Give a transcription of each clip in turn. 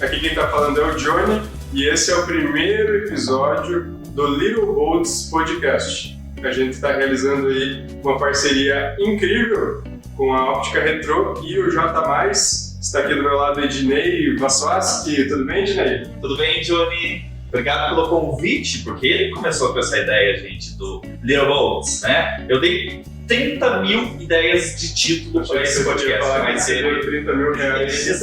Aqui quem tá falando é o Johnny e esse é o primeiro episódio do Little Boats Podcast. A gente está realizando aí uma parceria incrível com a Óptica Retrô e o J+. Está aqui do meu lado Ednei Vassoski. Tudo bem, Ednei? Tudo bem, Johnny? Obrigado pelo convite, porque ele começou com essa ideia, gente, do Little Boats, né? Eu dei 30 mil ideias de título para esse podcast. Vai ser 30 mil reais.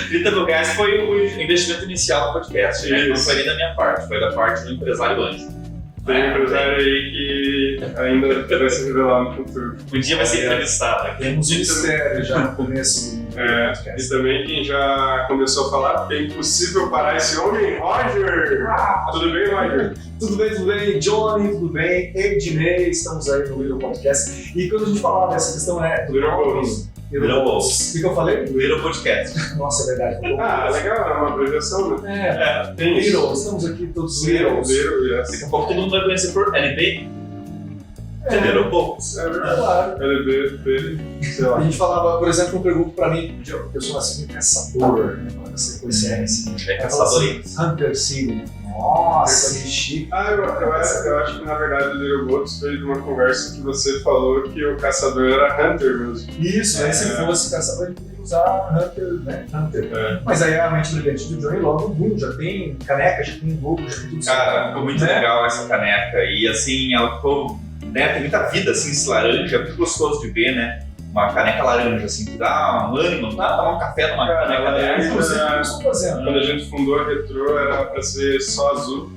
30 mil reais foi o investimento inicial do podcast, né? Não foi nem da minha parte, foi da parte do empresário anjo. Tem um empresário aí que ainda vai se revelar no futuro. Um dia vai ser entrevistado. Né? Temos um mistério já no começo do podcast. E também quem já começou a falar que é impossível parar esse homem, Roger! Tudo bem, Roger? Tudo bem, Johnny, tudo bem, Ednei, estamos aí no Little Podcast. E quando a gente falava dessa questão, né? Little Boats. Little Boats. O que eu falei? Little Podcast. Nossa, é verdade. Legal, é uma abreviação, né? Tem isso. Little, estamos aqui todos Little, Littles. Daqui a pouco todo mundo vai conhecer por LB. Little Boats. É verdade. Claro. LB, sei lá. A gente falava, por exemplo, um pergunto pra mim, eu sou assim, caçador, né? Esse R, assim. É caçador. Hunter City. Nossa, que chique. Eu acho que na verdade o Little Boats veio de uma conversa que você falou que o caçador era Hunter mesmo. Isso, aí se fosse caçador, ele poderia usar Hunter, né? Hunter. Mas aí a mente brilhante do Johnny logo já tem caneca, já tem logo, já tem tudo. Cara, ficou muito legal essa caneca. E assim, ela ficou, né, tem muita vida assim, esse laranja, é muito gostoso de ver, né? Uma caneca laranja, assim, que dá um ânimo, dá tomar um café numa caneca dessa. Inclusive, eu estou fazendo. Quando a gente fundou a Retrô era para ser só azul,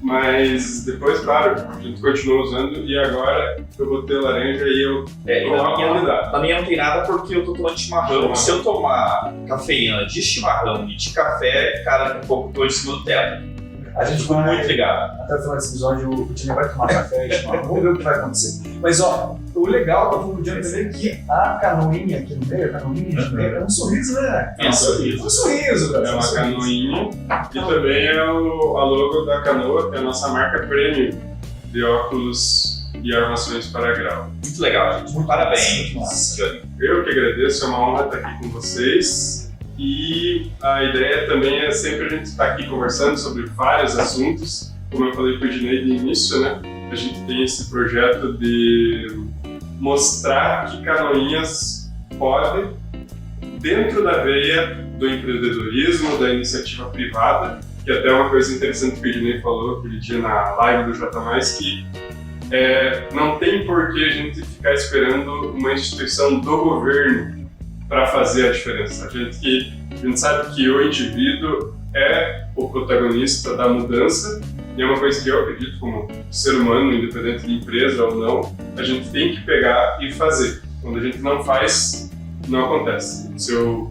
mas depois, claro, a gente continuou usando e agora eu botei laranja e eu E na na minha não tem nada porque eu tô tomando chimarrão. Se eu tomar cafeína de chimarrão e de café, cara, daqui a pouco eu tô em cima do teto. A gente Ficou muito ligado. Até o final desse episódio, o Johnny vai tomar café e chimarrão. Vamos ver o que vai acontecer. Mas, ó, o legal do Johnny também é que a canoinha aqui no meio, a canoinha no meio, é um sorriso, né? É um sorriso. É um sorriso, velho. É uma canoinha e também é a logo da Canoa, que é a nossa marca premium de óculos e armações para grau. Muito legal, gente. Muito Parabéns, massa. Johnny. Eu que agradeço, é uma honra estar aqui com vocês. E a ideia também é sempre a gente estar aqui conversando sobre vários assuntos. Como eu falei para o Ednei no início, né? A gente tem esse projeto de mostrar que Canoinhas pode, dentro da veia do empreendedorismo, da iniciativa privada, que até é uma coisa interessante que o Ednei falou aquele dia na live do J+, que não tem por que a gente ficar esperando uma instituição do governo para fazer a diferença. A gente sabe que o indivíduo é o protagonista da mudança e é uma coisa que eu acredito como ser humano, independente de empresa ou não, a gente tem que pegar e fazer. Quando a gente não faz, não acontece. Se eu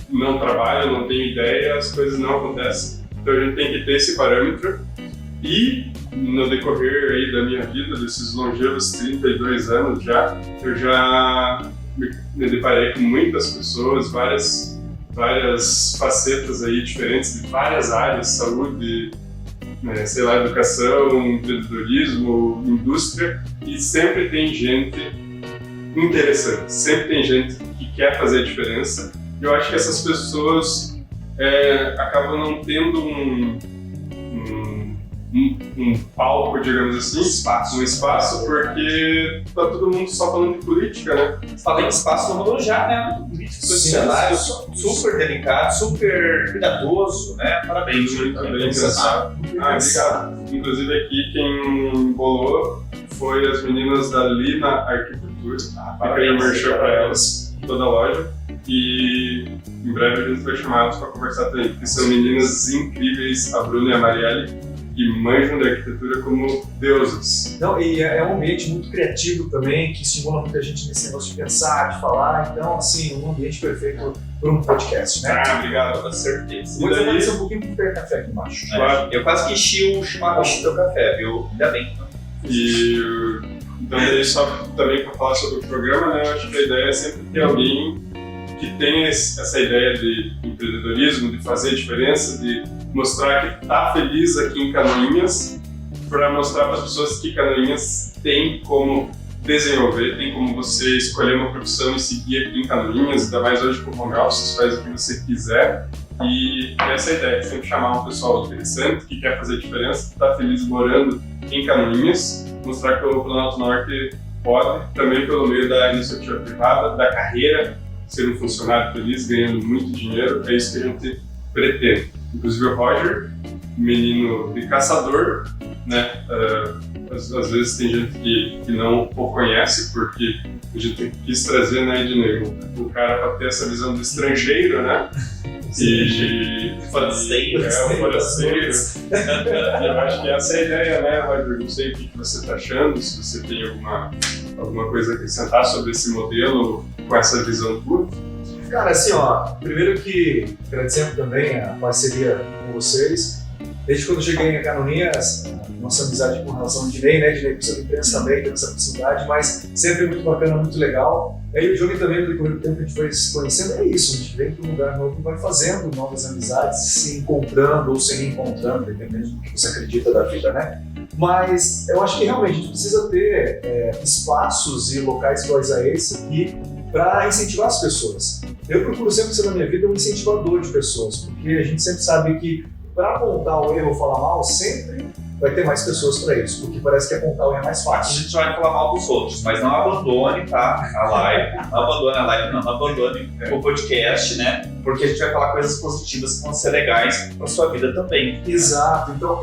não trabalho, não tenho ideia, as coisas não acontecem. Então a gente tem que ter esse parâmetro e no decorrer aí da minha vida, desses longevos 32 anos já, eu já me deparei com muitas pessoas, várias facetas aí diferentes de várias áreas, saúde, educação, empreendedorismo, indústria, e sempre tem gente interessante, sempre tem gente que quer fazer a diferença. E eu acho que essas pessoas acabam não tendo um palco, digamos assim, um espaço, porque tá todo mundo só falando de política, né? Falei de espaço no mundo já, né? Político, cenário super delicado, super cuidadoso, né? Parabéns, Muito bem pensado. Obrigado. Inclusive aqui quem bolou foi as meninas da Lina Arquitetura. Fica aí o merchan para elas, toda a loja. E em breve a gente vai chamar elas para conversar também, porque são meninas incríveis, a Bruna e a Marielle, que manjam da arquitetura como deusas. Não, e é um ambiente muito criativo também, que estimula muita gente nesse negócio de pensar, de falar. Então, assim, um ambiente perfeito para um podcast, né? Obrigado, com certeza. Vou aparecer um pouquinho para ter café aqui embaixo. Claro. Eu quase que enchi o chimarrão do teu café, viu? Ainda bem. Então, só também para falar sobre o programa, né? Eu acho que a ideia é sempre ter alguém que tem essa ideia de empreendedorismo, de fazer a diferença, de mostrar que está feliz aqui em Canoinhas, para mostrar para as pessoas que Canoinhas tem como desenvolver, tem como você escolher uma profissão e seguir aqui em Canoinhas, ainda mais hoje com o home office, faz o que você quiser. E essa é a ideia, sempre chamar um pessoal interessante, que quer fazer diferença, que está feliz morando em Canoinhas, mostrar que o Planalto Norte pode, também pelo meio da iniciativa privada, da carreira, ser um funcionário feliz, ganhando muito dinheiro, é isso que a gente pretende. Inclusive o Roger, menino de caçador, né? Às vezes tem gente que não o conhece, porque a gente quis trazer, né, Ednei, o cara para ter essa visão do estrangeiro, né? E forasteiro. O forasteiro. Eu acho que essa é a ideia, né, Roger? Não sei o que você está achando, se você tem alguma coisa a acrescentar sobre esse modelo com essa visão tua. Cara, assim, ó, primeiro que agradecendo também a parceria com vocês. Desde quando eu cheguei em Canoinhas, nossa amizade com relação ao Ednei, né? Ednei com essa imprensa também, tem essa proximidade, mas sempre muito bacana, muito legal. Aí o Johnny também, no decorrer do tempo que a gente foi se conhecendo, é isso, a gente vem para um lugar novo e vai fazendo novas amizades, se encontrando ou se reencontrando, dependendo do que você acredita da vida, né? Mas eu acho que realmente a gente precisa ter espaços e locais iguais a esse aqui para incentivar as pessoas. Eu procuro sempre ser na minha vida um incentivador de pessoas, porque a gente sempre sabe que para apontar o erro ou falar mal, sempre vai ter mais pessoas para isso, porque parece que apontar o erro é mais A fácil. gente vai falar mal dos outros, mas não abandone, tá? A live. Não abandone o podcast, né? Porque a gente vai falar coisas positivas que vão ser legais para sua vida também. Exato. Então,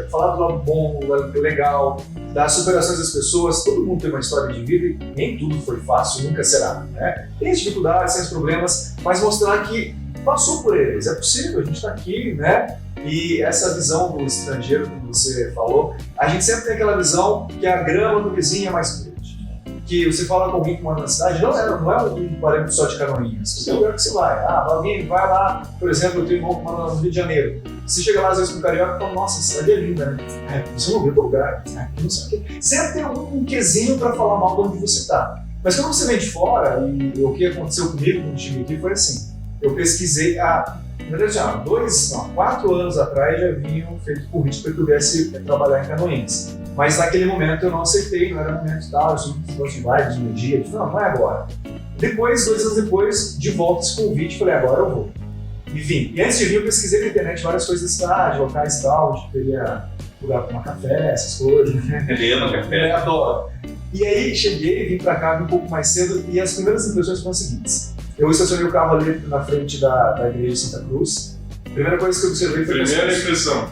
falar do lado bom, do lado legal, das superações das pessoas, todo mundo tem uma história de vida e nem tudo foi fácil, nunca será, né? Tem as dificuldades, tem os problemas, mas mostrar que passou por eles, é possível, a gente está aqui, né? E essa visão do estrangeiro que você falou, a gente sempre tem aquela visão que a grama do vizinho é mais verde. Que você fala com alguém que mora na cidade, não é um parâmetro só de Canoinhas. Você lugar que você vai. Alguém vai lá, por exemplo, eu tenho um irmão que mora no Rio de Janeiro. Você chega lá às vezes com o carioca e fala, nossa, a cidade é linda, né? Você não vê o lugar, não sei o quê. Sempre tem algum quesinho para falar mal de onde você está. Mas quando você vem de fora, e o que aconteceu comigo quando cheguei aqui foi assim, eu pesquisei na verdade, 4 anos atrás já haviam feito convite para que eu pudesse trabalhar em Canoinhas. Mas naquele momento eu não aceitei, não era momento tal, eu sou muito de live, de meio-dia, não é agora. Depois, 2 anos depois, de volta esse convite, falei, agora eu vou. E vim. E antes de vir eu pesquisei na internet várias coisas da cidade, locais e tal, onde teria lugar para tomar café, essas coisas. Ele ama café. Eu adoro. E aí cheguei, vim para cá um pouco mais cedo e as primeiras impressões foram as seguintes. Eu estacionei o carro ali na frente da igreja de Santa Cruz. A primeira coisa que eu observei foi... Primeira impressão.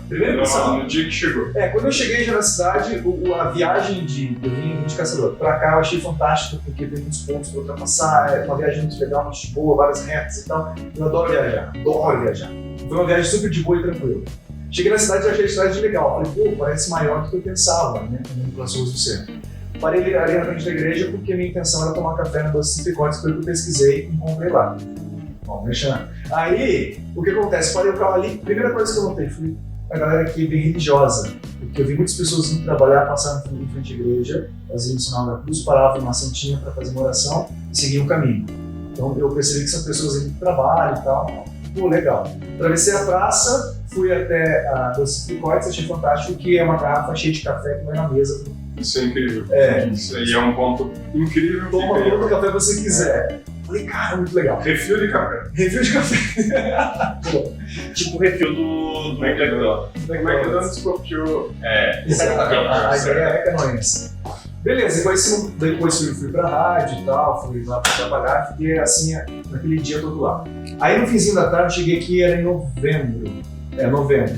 No dia que chegou. Quando eu cheguei já na cidade, a viagem eu vim de Caçador pra cá eu achei fantástica, porque tem muitos pontos pra ultrapassar, é uma viagem muito legal, muito de boa, várias retas e tal. Eu adoro viajar. Foi uma viagem super de boa e tranquila. Cheguei na cidade e achei a cidade legal. Falei, parece maior do que eu pensava, né? Também pelas ruas do centro. Parei ali na frente da igreja porque minha intenção era tomar café na Doce Picotes, foi o que eu pesquisei e encontrei lá. Bom, deixa. Aí, o que acontece? Parei o carro ali, primeira coisa que eu notei foi a galera aqui bem religiosa, porque eu vi muitas pessoas indo trabalhar, passar em frente à igreja, faziam o sinal da cruz, paravam numa santinha para fazer uma oração e seguiam o caminho. Então eu percebi que são pessoas indo para o trabalho e tal. Pô, legal. Atravessei a praça, fui até a Doce Picotes, achei fantástico que é uma garrafa cheia de café que vai na mesa. Isso é incrível. Isso aí é um ponto incrível. Toma todo o café que você quiser. Falei, cara, muito legal. Refil de café. Tipo o refil do McDonald's. O McDonald's copiou. Exatamente. A ideia é Canoinhas. Beleza, depois fui pra rádio e tal, fui lá pra trabalhar, fiquei assim, naquele dia todo lá. Aí no finzinho da tarde, cheguei aqui, era em novembro.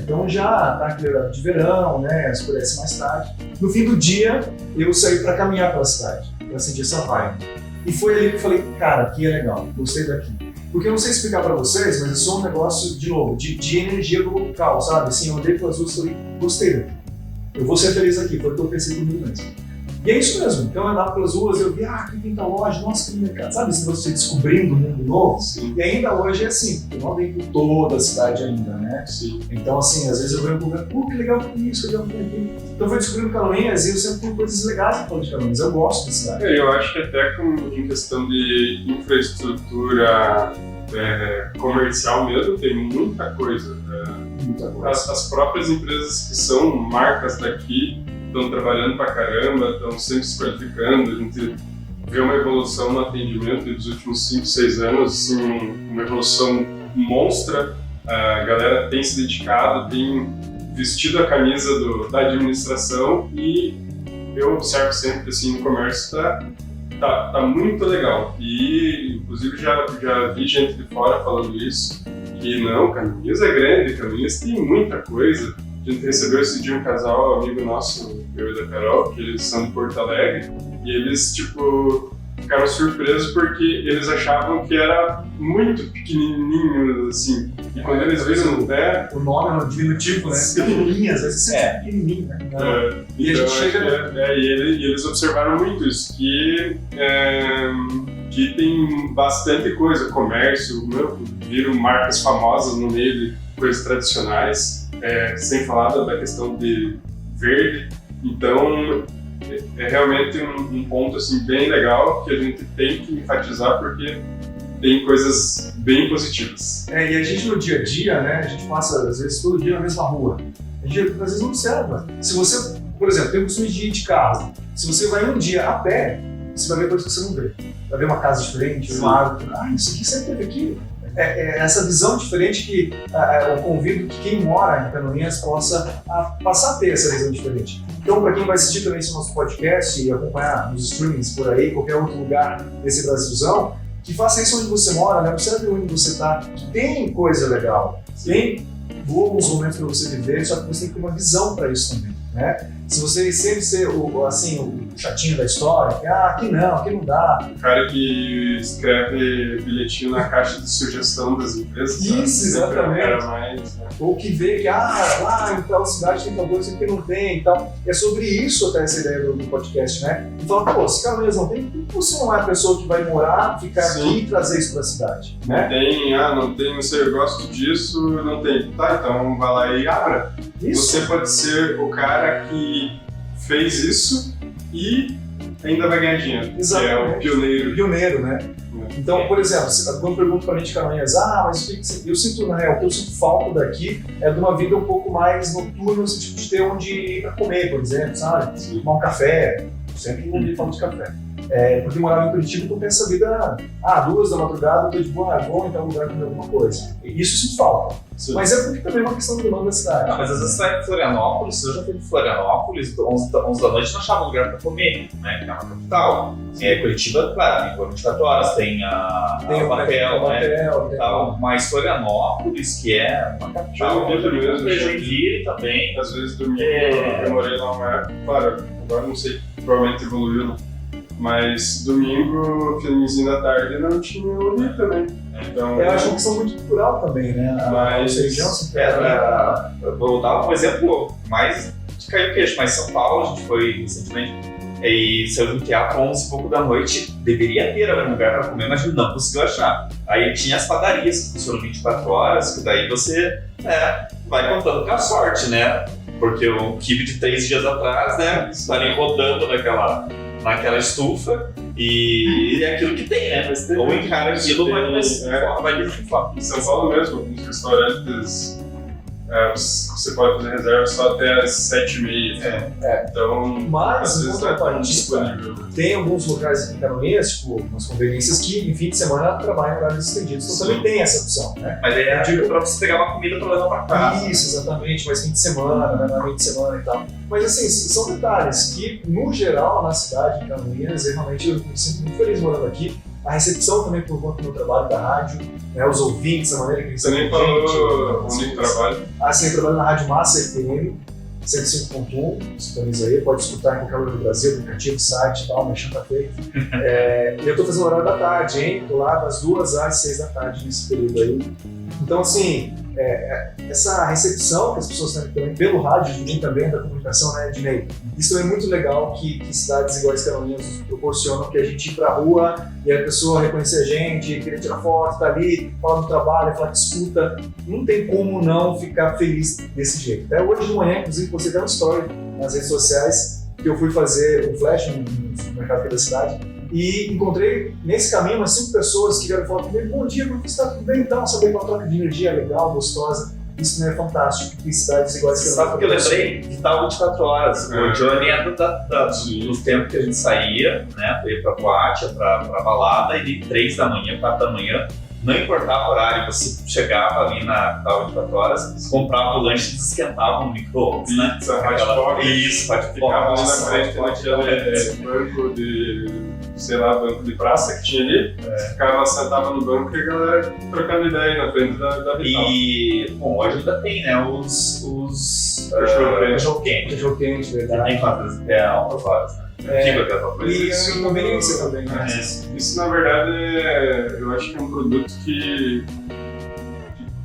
Então já tá aquele horário de verão, né? Escurece mais tarde. No fim do dia, eu saí para caminhar pela cidade, para sentir essa vibe. E foi ali que eu falei, cara, aqui é legal, gostei daqui. Porque eu não sei explicar para vocês, mas é só um negócio, de novo, de energia do local, sabe? Assim, eu andei pelas ruas e falei, gostei daqui. Eu vou ser feliz aqui, foi o que eu pensei comigo mesmo. E é isso mesmo. Então eu andava pelas ruas e eu vi, aqui tem tal loja, nossa, que mercado. Sabe esse negócio de descobrindo um mundo novo? Sim. E ainda hoje é assim, eu não andei por toda a cidade ainda, né? Sim. Então, assim, às vezes eu venho lugar, que legal que tem isso, que legal que tem aquilo. Então, foi descobrindo Canoinhas e eu sempre tenho coisas legais para falar de Canoinhas. Eu gosto da cidade. Eu acho que até em questão de infraestrutura comercial mesmo, tem muita coisa. Muita coisa. As próprias empresas que são marcas daqui estão trabalhando pra caramba, estão sempre se qualificando. A gente vê uma evolução no atendimento dos últimos 5, 6 anos, assim, uma evolução monstra. A galera tem se dedicado, tem vestido a camisa da administração e eu observo sempre que assim, no comércio tá muito legal. E inclusive já vi gente de fora falando isso, que não, Caminhos é grande, Caminhos tem muita coisa. A gente recebeu esse dia um casal, amigo nosso, eu e da Carol, que eles são de Porto Alegre, e eles, tipo, ficaram surpresos porque eles achavam que era muito pequenininho, assim. E quando eles viram, né? O nome é um diminutivo, né? Pequenininho, às vezes você sente pequenininho, né? E então, a gente chega... e eles observaram muito isso, que tem bastante coisa, comércio, viram marcas famosas no meio de coisas tradicionais, sem falar da questão de verde. Então, é realmente um ponto assim, bem legal que a gente tem que enfatizar porque tem coisas bem positivas. E a gente no dia a dia, né, a gente passa às vezes todo dia na mesma rua. A gente às vezes não observa. Se você, por exemplo, tem o costume de ir de carro, se você vai um dia a pé, você vai ver coisas que você não vê. Vai ver uma casa diferente, uma árvore. Isso aqui sempre teve aqui. Essa visão diferente que eu convido que quem mora em Canoinhas possa passar a ter essa visão diferente. Então, para quem vai assistir também esse nosso podcast e acompanhar nos streamings por aí, qualquer outro lugar desse Brasilzão, que faça isso onde você mora, né? Observe onde você está, que tem coisa legal, tem bons momentos para você viver, só que você tem que ter uma visão para isso também, né? Se você sempre ser o chatinho da história, que aqui não dá. O cara que escreve bilhetinho na caixa de sugestão das empresas. Isso, exatamente. Mais, né? Ou que vê que lá em tal cidade tem tal coisa que não tem e tal. É sobre isso até essa ideia do podcast, né? E fala, pô, se Canoinhas não tem, por que você não é a pessoa que vai morar, ficar aqui e trazer isso pra cidade? Né? Não tem, não sei, eu gosto disso, não tem. Tá, então vai lá e abra. Isso. Você pode ser o cara que fez isso e ainda vai ganhar dinheiro. Exatamente. É o pioneiro. Pioneiro, né? Então, por exemplo, quando pergunto pra mim de Canoinhas, mas o que eu sinto, na real, o que eu sinto falta daqui é de uma vida um pouco mais noturna, no sentido de ter onde ir pra comer, por exemplo, sabe? Tomar um café, sempre ouvi falar de café. Porque morava em Curitiba, então tem essa vida, 2 da madrugada, eu tô de boa, vou em tal lugar comer alguma coisa. Isso sinto falta. Sim. Mas é porque também é uma questão do demanda da cidade. Mas às vezes você vai em Florianópolis, eu já fui em Florianópolis, 11 da noite não achava um lugar pra comer, né? Que é uma capital. Curitiba, claro, tem 24 horas, tem o papel, né? Tal. Mas Florianópolis, que é uma capital, Joinville também. Às vezes domingo eu morei lá uma época, claro, agora não sei, provavelmente evoluiu, né? Mas domingo, finalzinho da tarde, não tinha onde ir também. Então, eu acho uma questão muito cultural também, né? Mas vou dar um exemplo mais de cair o queixo, mas São Paulo, a gente foi recentemente e saiu do teatro 11 e pouco da noite, deveria ter algum lugar para comer, mas não conseguiu achar. Aí tinha as padarias que funcionam 24 horas, que daí você vai contando com a sorte, né? Porque o quibe de 3 dias atrás, né, tá ali rodando naquela estufa e é aquilo que tem, né? Ou encara aquilo, vai desfrutar. Em São Paulo mesmo, alguns restaurantes você pode fazer reserva só até as 7h30. Então, mas, às vezes não é tão disponível. Tem alguns locais aqui em Canoinhas, tipo, umas conveniências que em fim de semana trabalham em horários estendidos. Então também tem essa opção, né? Mas é pra você pegar uma comida pra levar pra casa. Isso, exatamente, mas fim de semana, né? Fim de semana e tal. Mas assim, são detalhes que, no geral, na cidade de Canoinhas, realmente eu me sinto muito feliz morando aqui. A recepção também por conta do meu trabalho da rádio, né, os ouvintes, a maneira que eles Você nem falou onde trabalha? Sim, eu trabalho na Rádio Massa FM, 105.1, sintoniza aí, pode escutar em qualquer lugar do Brasil, aplicativo, site e tal, mexendo tá feito. E eu tô fazendo o horário da tarde, hein? Tô lá das 2 às 6 da tarde nesse período aí. Então, assim, essa recepção que as pessoas têm também pelo rádio, Dinei também, da comunicação, né, Dinei? Isso também é muito legal que cidades iguais Canoinhas nos proporcionam, que a gente ir pra rua e a pessoa reconhecer a gente, querer tirar foto, tá ali, falar do trabalho, falar que escuta. Não tem como não ficar feliz desse jeito. Até hoje de manhã, inclusive, você tem uma story nas redes sociais que eu fui fazer um flash no supermercado aqui da cidade. E encontrei nesse caminho umas 5 pessoas que vieram falar comigo: bom dia, como está? Tudo bem? Então, saber que uma troca de energia legal, gostosa. isso não é fantástico, porque cidades iguais que Sabe o que eu lembrei? Vital 24 horas. É. O Johnny é dos tempos que a gente saía, né? Ia pra boate, pra balada, e de 3 da manhã, 4 da manhã, não importava o horário, você chegava ali na Vital 24 horas, comprava o lanche e esquentava no micro-ondas, né? Pizza, hot pocket. Isso, hot Ficava ali na pocket. frente daquele banco de, sei lá, banco de praça que tinha ali. Ficava, sentava no banco e a galera trocando ideia na frente da Vital. E, bom, hoje ainda tem, né, os cachorro-quente. Cachorro-quente, verdade. Tem quantas? É, altas horas, né? Digo aquela coisa. E a conveniência também, né? Isso, na verdade, eu acho que é um produto que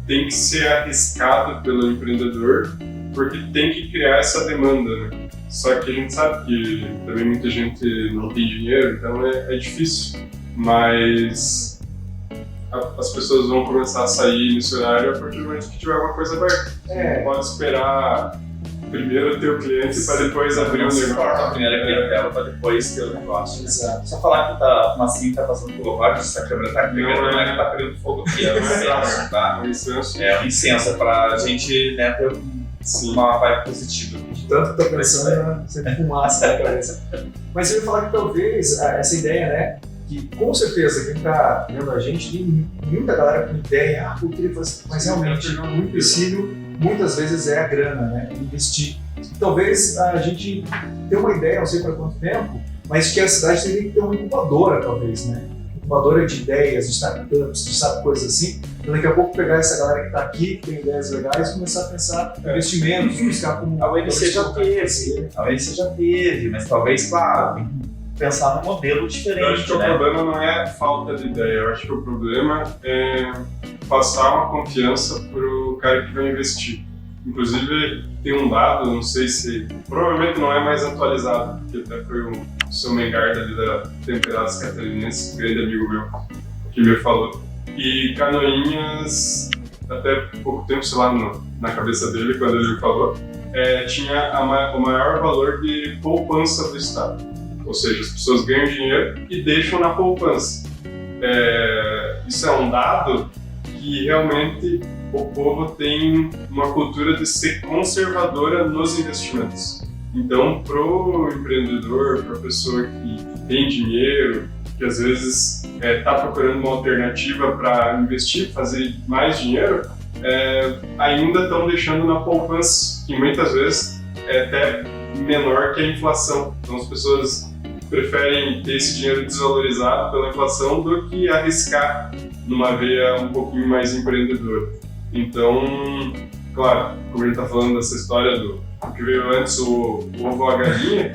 tem que ser arriscado pelo empreendedor, porque tem que criar essa demanda, né? Só que a gente sabe que também muita gente não tem dinheiro, então é difícil. Mas as pessoas vão começar a sair nesse horário a partir do momento que tiver alguma coisa aberta. Você não pode esperar primeiro ter o cliente para depois abrir o negócio. A primeira clientela para depois ter o negócio. Exato. Só falar que tá, uma assim tá passando pelo rádio, essa câmera tá pegando, não é que tá pegando fogo aqui, é um incenso, tá? É um incenso, é pra gente, né, ter uma vibe positiva. Tanto que tô pensando, sempre fumaça na cabeça. Mas eu ia falar que talvez essa ideia, né, que com certeza quem tá vendo a gente, tem muita galera com ideia, eu queria fazer, mas realmente o empecilho muitas vezes é a grana, né, investir. Talvez a gente tenha uma ideia, não sei para quanto tempo, mas que a cidade teria que ter uma incubadora, talvez, né? Incubadora de ideias, de startups, de sabe, coisas assim. Então, daqui a pouco pegar essa galera que está aqui, que tem ideias legais, e começar a pensar em investimentos, buscar como... A UNC já teve, mas talvez, claro, tem que pensar num modelo diferente. Eu acho que o problema não é a falta de ideia, eu acho que o problema é passar uma confiança pro cara que vai investir. Inclusive, tem um dado, não sei se... Provavelmente não é mais atualizado, porque até foi o seu Mengarda ali da Temperados Catarinense, um grande amigo meu, que me falou. E Canoinhas, até pouco tempo, sei lá, na cabeça dele, quando ele me falou, tinha o maior valor de poupança do Estado. Ou seja, as pessoas ganham dinheiro e deixam na poupança. Isso é um dado que realmente o povo tem uma cultura de ser conservadora nos investimentos. Então, pro empreendedor, pra pessoa que tem dinheiro, que às vezes está procurando uma alternativa para investir, fazer mais dinheiro, ainda estão deixando na poupança, que muitas vezes é até menor que a inflação. Então, as pessoas preferem ter esse dinheiro desvalorizado pela inflação do que arriscar numa veia um pouquinho mais empreendedora. Então, claro, como a gente está falando dessa história do que veio antes, o ovo ou a galinha,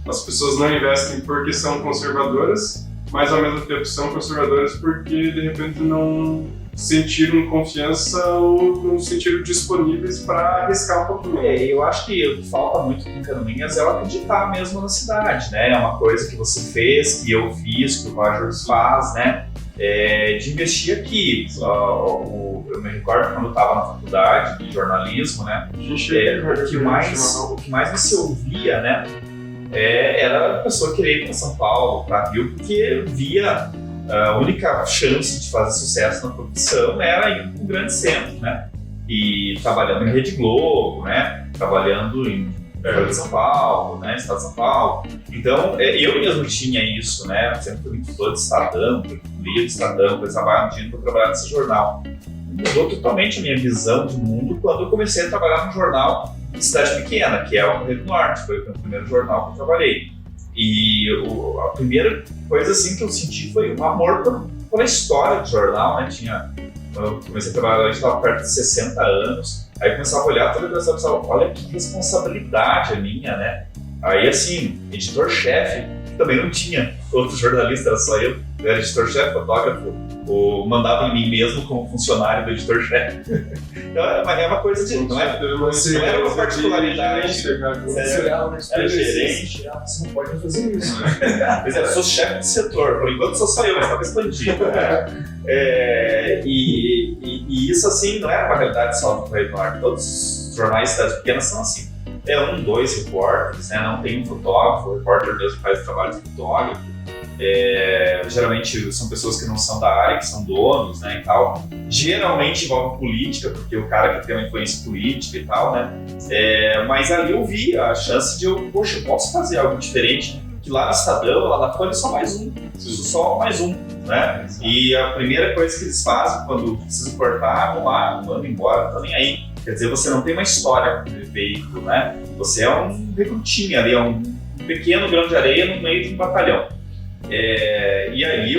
as pessoas não investem porque são conservadoras, mas ao mesmo tempo são conservadoras porque de repente não sentiram confiança ou não se sentiram disponíveis para arriscar um pouquinho. Eu acho que o que falta muito em Canoinhas é o acreditar mesmo na cidade, né? É uma coisa que você fez, que eu fiz, que o Roger faz, né? De investir aqui. Eu me recordo quando eu estava na faculdade de jornalismo, né? O que mais você ouvia, né? Era a pessoa querer ir para São Paulo, para Rio, porque via a única chance de fazer sucesso na profissão era ir para um grande centro, né? E trabalhando em Rede Globo, né? Trabalhando em São Paulo, né? Estado de São Paulo. Então, eu mesmo tinha isso, né? Sempre fui muito fã de Estadão, lia de Estadão, trabalhava no dia para trabalhar nesse jornal. Mudou totalmente a minha visão de mundo quando eu comecei a trabalhar num jornal de cidade pequena, que é o Correio do Norte, foi o primeiro jornal que eu trabalhei. E a primeira coisa assim que eu senti foi um amor pela história do jornal, né? Quando eu comecei a trabalhar, a gente estava perto de 60 anos, aí eu começava a olhar toda a pessoa e pensava, olha que responsabilidade a minha, né? Aí assim, editor-chefe, que também não tinha outro jornalista, era só eu era editor-chefe, fotógrafo, mandava em mim mesmo como funcionário do editor-chefe. Então é uma coisa de... Não era uma particularidade. Era gerente. Você não pode fazer isso. Mas eu sou chefe de setor, por enquanto sou eu, mas estava expandido. E isso assim não é uma realidade só do Correio do Norte. Todos os jornais de cidades pequenas são assim. 1, 2 repórteres, né? Não tem um fotógrafo, o repórter mesmo faz o trabalho de fotógrafo. Geralmente são pessoas que não são da área, que são donos, né, e tal. Geralmente envolve política, porque o cara que tem uma influência política e tal, né. Mas ali eu vi a chance de eu posso fazer algo diferente, que lá no Estadão, lá na Folha, é só mais um, né. E a primeira coisa que eles fazem quando precisam cortar, vão lá, mandam embora, não tô nem aí. Quer dizer, você não tem uma história com o veículo, né. Você é um recrutinho ali, é um pequeno grão de areia no meio de um batalhão. E aí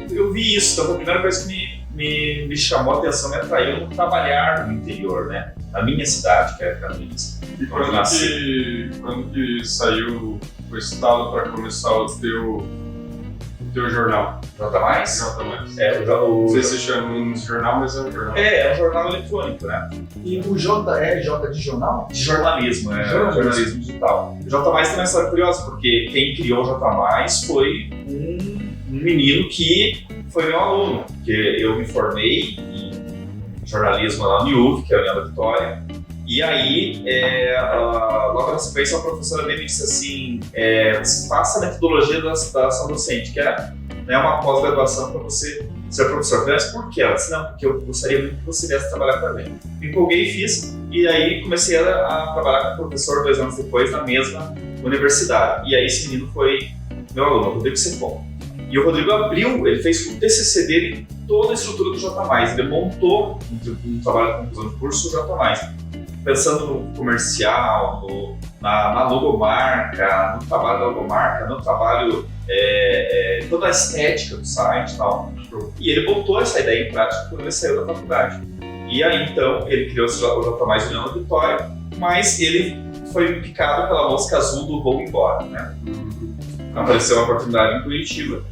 eu vi isso, então a primeira coisa que me chamou a atenção, me atraiu no trabalhar no interior, né? Na minha cidade, que é Campinas. E quando que saiu o estalo para começar o teu jornal? Jota Mais? Jota Mais. Não sei se chama um jornal, mas é um jornal. É um jornal eletrônico, né? E o J é J de jornal? De jornalismo, jornalismo digital. O Jota Mais tem uma história curiosa, porque quem criou o Jota Mais foi um menino que foi meu aluno, porque eu me formei em jornalismo lá no IUV, que é a União da Vitória, e aí, logo na sequência, a professora dele disse assim, você faça a metodologia da ação docente, que é uma pós-graduação para você ser professor. Mas por quê? Ela disse, não, porque eu gostaria muito que você viesse trabalhar para mim. Me empolguei e fiz, e aí comecei a trabalhar com o professor 2 anos depois na mesma universidade. E aí esse menino foi meu aluno, o Rodrigo Cepon. E o Rodrigo ele fez o TCC dele, toda a estrutura do J+. Ele montou um trabalho de conclusão de curso do J+. Pensando no comercial, na logomarca, no trabalho da logomarca, no trabalho, toda a estética do site e tal. E ele botou essa ideia em prática quando ele saiu da faculdade. E aí, então, ele criou o J+, União da Vitória, mas ele foi picado pela mosca azul do vou embora, né? Apareceu uma oportunidade em Curitiba,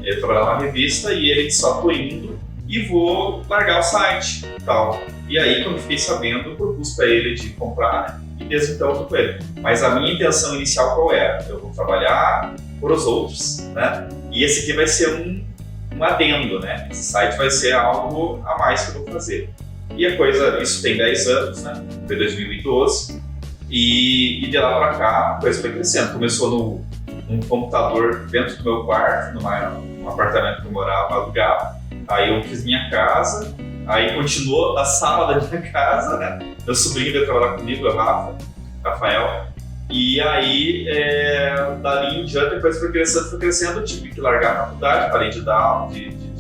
ele trabalhava na revista e ele só tô indo e vou largar o site e tal. E aí, quando fiquei sabendo, eu propus para ele de comprar, né? E desde então eu tô com ele. Mas a minha intenção inicial qual era? Eu vou trabalhar por os outros, né? E esse aqui vai ser um adendo, né? Esse site vai ser algo a mais que eu vou fazer. E a coisa, isso tem 10 anos, né? Foi 2012. E de lá para cá, a coisa foi crescendo. Começou num computador dentro do meu quarto, num apartamento que eu morava alugado. Aí eu fiz minha casa. Aí continuou na sala da minha casa, né? Meu sobrinho veio trabalhar comigo, o Rafael. E aí, dali em diante, a coisa foi crescendo. Eu tive que largar a faculdade, parei de dar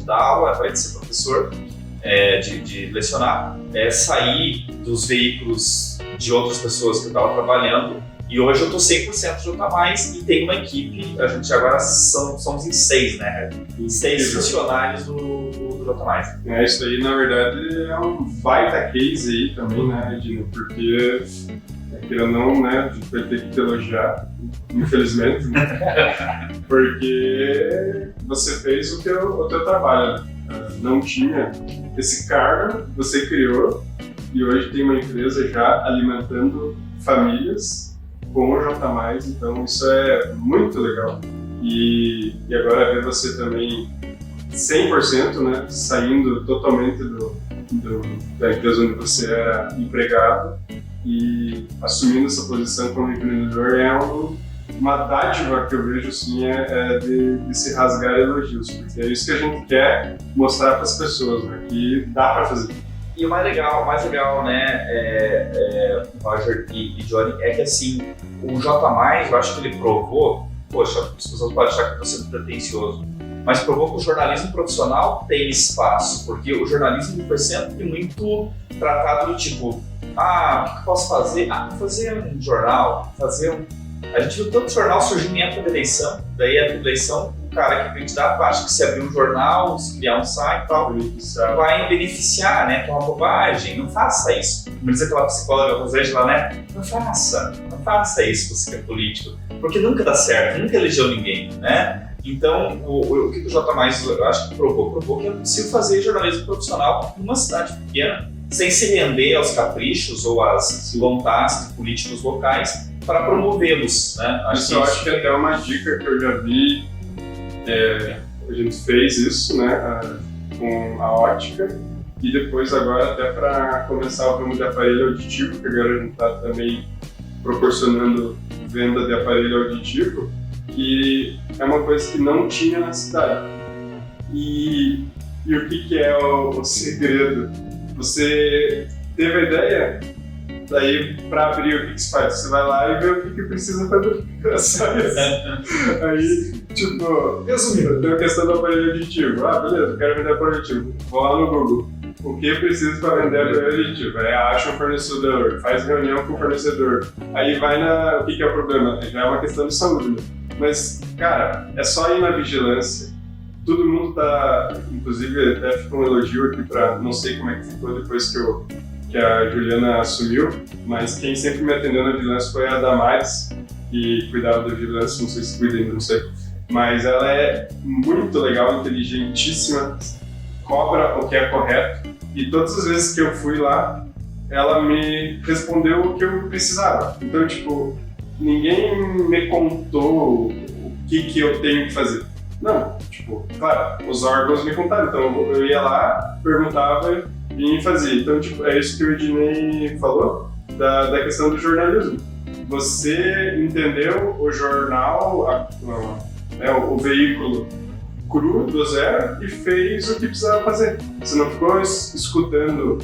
aula, parei de ser professor, de lecionar. Saí dos veículos de outras pessoas que eu estava trabalhando. E hoje eu estou 100% J+, e tenho uma equipe, a gente agora somos em 6, né? 6 funcionários do J+. Isso aí, na verdade, é um baita case aí também, né, Edino? Porque, queira ou não, né, a gente vai ter que te elogiar, infelizmente, né? Porque você fez o teu trabalho, né? Não tinha esse cargo, você criou, e hoje tem uma empresa já alimentando famílias com o J+, então isso é muito legal. E agora ver você também 100%, né, saindo totalmente da empresa onde você era empregado e assumindo essa posição como empreendedor é uma dádiva que eu vejo assim, de se rasgar elogios, porque é isso que a gente quer mostrar para as pessoas, né, que dá para fazer. E o mais legal, né, Roger e Johnny, é que assim, o J+, eu acho que ele provou, poxa, as pessoas podem achar que eu estou sendo pretencioso, mas provou que o jornalismo profissional tem espaço, porque o jornalismo foi sempre muito tratado do tipo, o que eu posso fazer? Vou fazer um jornal, A gente viu tanto jornal surgindo em época de eleição, daí a eleição, o cara que é candidato acha que se abrir um jornal, se criar um site e tal, vai beneficiar, né, que é uma bobagem, não faça isso. Como diz aquela psicóloga Rosângela, né, não faça isso você que é político, porque nunca dá certo, nunca elegeu ninguém, né. Então, o que o J+, eu acho que provou que é possível fazer jornalismo profissional numa cidade pequena, sem se render aos caprichos ou às vontades de políticos locais para promovê-los, né? Eu acho que até uma dica que eu já vi, a gente fez isso, né, com a ótica, e depois agora até para começar o ramo de aparelho auditivo, que agora a gente está também proporcionando venda de aparelho auditivo, que é uma coisa que não tinha na cidade. E o que é o segredo? Você teve a ideia, daí para abrir o que se faz, você vai lá e vê o que precisa fazer. É só isso. Aí, tipo, Resumindo, tem a questão do aparelho auditivo. Ah, beleza, quero vender aparelho auditivo. Vou lá no Google. O que eu preciso para vender aparelho auditivo? Aí acha um fornecedor, faz reunião com o fornecedor. Aí vai o que é o problema? Já é uma questão de saúde, né? Mas, cara, é só ir na vigilância. Todo mundo tá, inclusive até ficou um elogio aqui para, não sei como é que ficou depois que a Juliana assumiu, mas quem sempre me atendeu na vigilância foi a Damares, que cuidava da vigilância, não sei se cuida ainda, não sei. Mas ela é muito legal, inteligentíssima, cobra o que é correto, e todas as vezes que eu fui lá, ela me respondeu o que eu precisava. Então, tipo, ninguém me contou o que eu tenho que fazer. Não, tipo, claro, os órgãos me contaram, então eu ia lá, perguntava e fazia. Então, tipo, é isso que o Ednei falou, da questão do jornalismo. Você entendeu o jornal, o veículo cru do zero e fez o que precisava fazer. Você não ficou escutando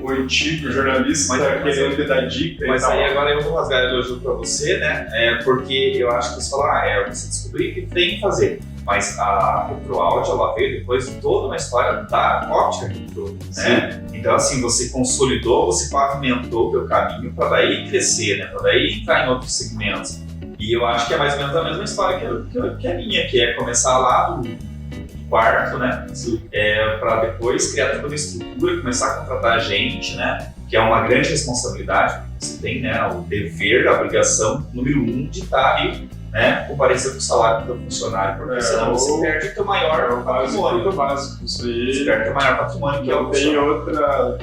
o antigo jornalista querendo dar dica e mas tal. aí agora eu vou rasgar elogio pra você, né? Porque eu acho que você fala, você descobriu o que tem que fazer. Mas a Retroaudio, ela veio depois de toda uma história da óptica Retro, né? Então, assim, você consolidou, você pavimentou o teu caminho para daí crescer, né? Para daí entrar em outros segmentos. E eu acho que é mais ou menos a mesma história que a minha, que é começar lá do quarto, né? Para depois criar toda uma estrutura, começar a contratar gente, né? Que é uma grande responsabilidade que você tem, né? O dever, a obrigação número 1 de estar ali, né? Comparecer com o salário do funcionário, porque senão você perde o teu maior patrimônio. Básico, isso aí. Você perde o teu maior patrimônio, que é o Não tem outra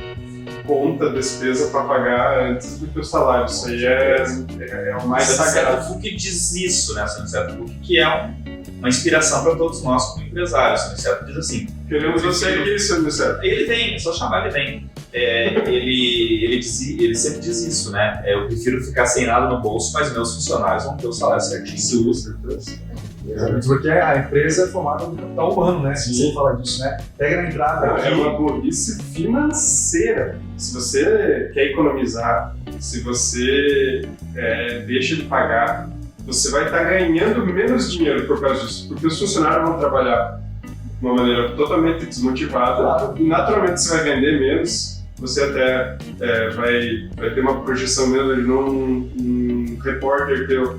conta, despesa para pagar antes do que o salário. Isso aí é o mais sagrado. O FUC diz isso, né? O FUC que é uma inspiração para todos nós como empresários. O Niceto diz assim: queremos você aqui, seu Niceto. Ele vem, é só chamar, ele vem. Ele sempre diz isso, né? Eu prefiro ficar sem nada no bolso, mas meus funcionários vão ter o salário certinho. Sim, certeza. Exatamente, porque a empresa é formada do capital humano, né? Você fala disso, né? Pega na entrada aqui. É uma burrice financeira. Se você quer economizar, se você deixa de pagar, você vai estar ganhando menos dinheiro por causa disso, porque os funcionários vão trabalhar de uma maneira totalmente desmotivada e naturalmente você vai vender menos. Você até vai ter uma projeção mesmo de um repórter teu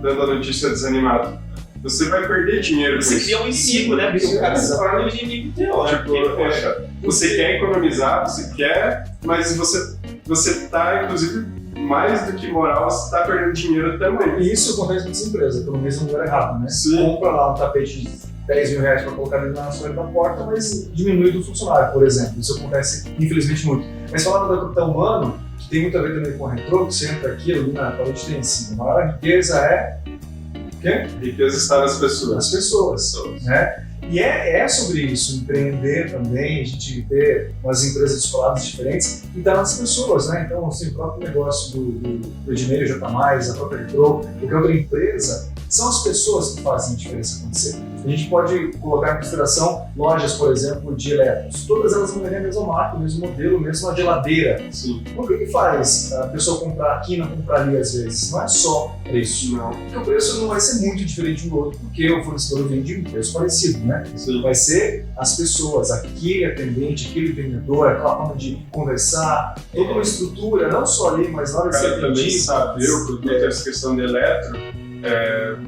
dando a notícia desanimado. Você vai perder dinheiro. Você cria um inimigo, né? Porque o cara se torna um inimigo teu, né? Tipo, você quer economizar, você quer, mas você tá, inclusive, mais do que moral, você tá perdendo dinheiro também. E isso acontece nessa empresa, economiza no lugar errado, né? Sim. Compra lá um tapete de 10 mil reais para colocar ali na frente da porta, mas diminui do funcionário, por exemplo. Isso acontece, infelizmente, muito. Mas falando do capital humano, que tem muito a ver também com a Retro, que você entra aqui, ali na parede tem em cima. A maior riqueza é... O quê? A riqueza está nas pessoas. Nas pessoas, né? E é sobre isso, empreender também, a gente ter umas empresas descoladas diferentes e dar nas pessoas, né? Então, assim, o próprio negócio do Ednei, o J+, a própria Retro, qualquer outra empresa, são as pessoas que fazem a diferença acontecer. A gente pode colocar em consideração lojas, por exemplo, de eletros. Todas elas vão vender a mesma marca, o mesmo modelo, a mesma geladeira. Sim. O que faz a pessoa comprar aqui e não comprar ali às vezes? Não é só preço. Não. Porque o preço não vai ser muito diferente um do outro, porque o fornecedor vende um preço parecido, né? Sim. Vai ser as pessoas, aquele atendente, aquele vendedor, aquela forma de conversar, toda uma estrutura, não só ali, mas na hora O de ser cara também atendido. saber o produto, essa questão de eletro,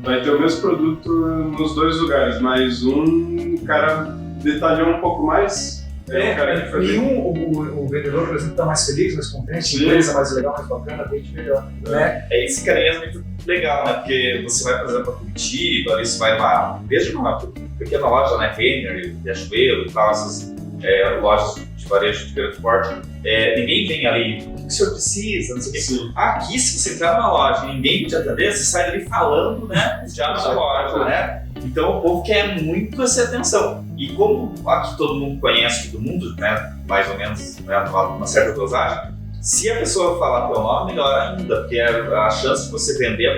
vai ter o mesmo produto nos dois lugares, mas um cara detalhou um pouco mais. O cara que faz. O vendedor, por exemplo, está mais feliz, mais contente, Sim. a empresa mais legal, mais bacana, vende melhor, né? Esse carinho é muito legal, né? Porque você vai, por exemplo, para Curitiba, ali você vai numa pequena loja, né? Renner, Riachuelo e tal, essas lojas de varejo de grande porte. Ninguém vem ali, o que o senhor precisa, não sei o quê. Sim. Aqui, se você entrar numa loja e ninguém te atender, você sai dali falando, né? Já na loja, né? Então o povo quer muito essa atenção. E como aqui todo mundo conhece todo mundo, né? Mais ou menos, né? Numa certa dosagem, se a pessoa falar teu nome, melhor ainda, porque a chance de você vender é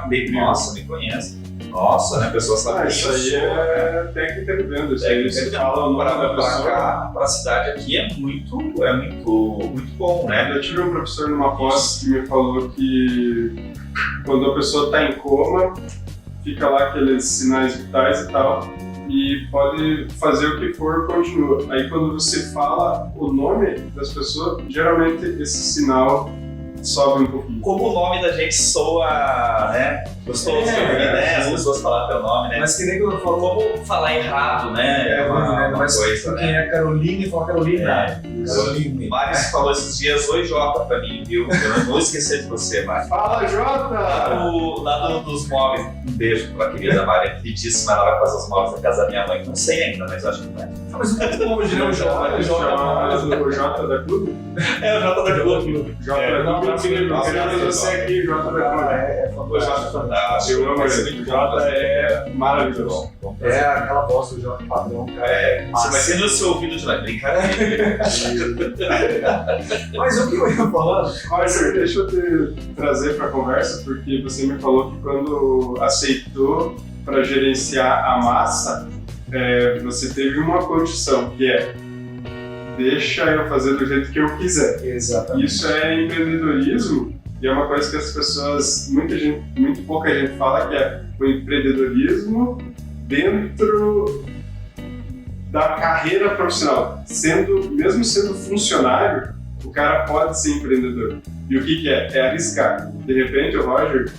muito maior. Nossa, me conhece. Nossa, né? A pessoa sabe Isso aí é técnica de venda. Isso aí você fala o nome da pra pessoa. cá, pra cidade aqui é muito bom, né? Eu tive um professor numa pós que me falou que quando a pessoa está em coma, fica lá aqueles sinais vitais e tal, e pode fazer o que for, continua. Aí quando você fala o nome das pessoas, geralmente esse sinal sobe um pouquinho. Como o nome da gente soa, né? Gostoso de ouvir, né? As pessoas falar teu nome, né? Mas que nem quando eu falo Como falar errado, né? É uma mas coisa, quem né? é Caroline fala Carolina. O Caroline. Mário falou esses dias, oi Jota pra mim, viu? Eu não vou esquecer de você, Mário. Fala, Jota! Lá dos móveis, um beijo pra querida Mária, queridíssima, ela vai fazer os móveis da casa da minha mãe. Não sei ainda, mas eu acho que não é. Mas o que longe, né? O Jota. O Jota da Clube? É o Jota da Globo. Jota da Clube, queremos você aqui, Jota da Clube. O Jota é fantástico. Eu amo ele. Jota é maravilhoso. É aquela voz do Jota padrão, cara. Você vai ter no seu ouvido de lá, brincadeira. Mas o que eu ia falando? Roger, deixa eu te trazer para a conversa, porque você me falou que quando aceitou para gerenciar a massa, você teve uma condição, que é deixa eu fazer do jeito que eu quiser. Exatamente. Isso é empreendedorismo e é uma coisa que as pessoas, muito pouca gente fala, que é o empreendedorismo dentro da carreira profissional. Mesmo sendo funcionário, o cara pode ser empreendedor. E o que é? É arriscar. De repente, o Roger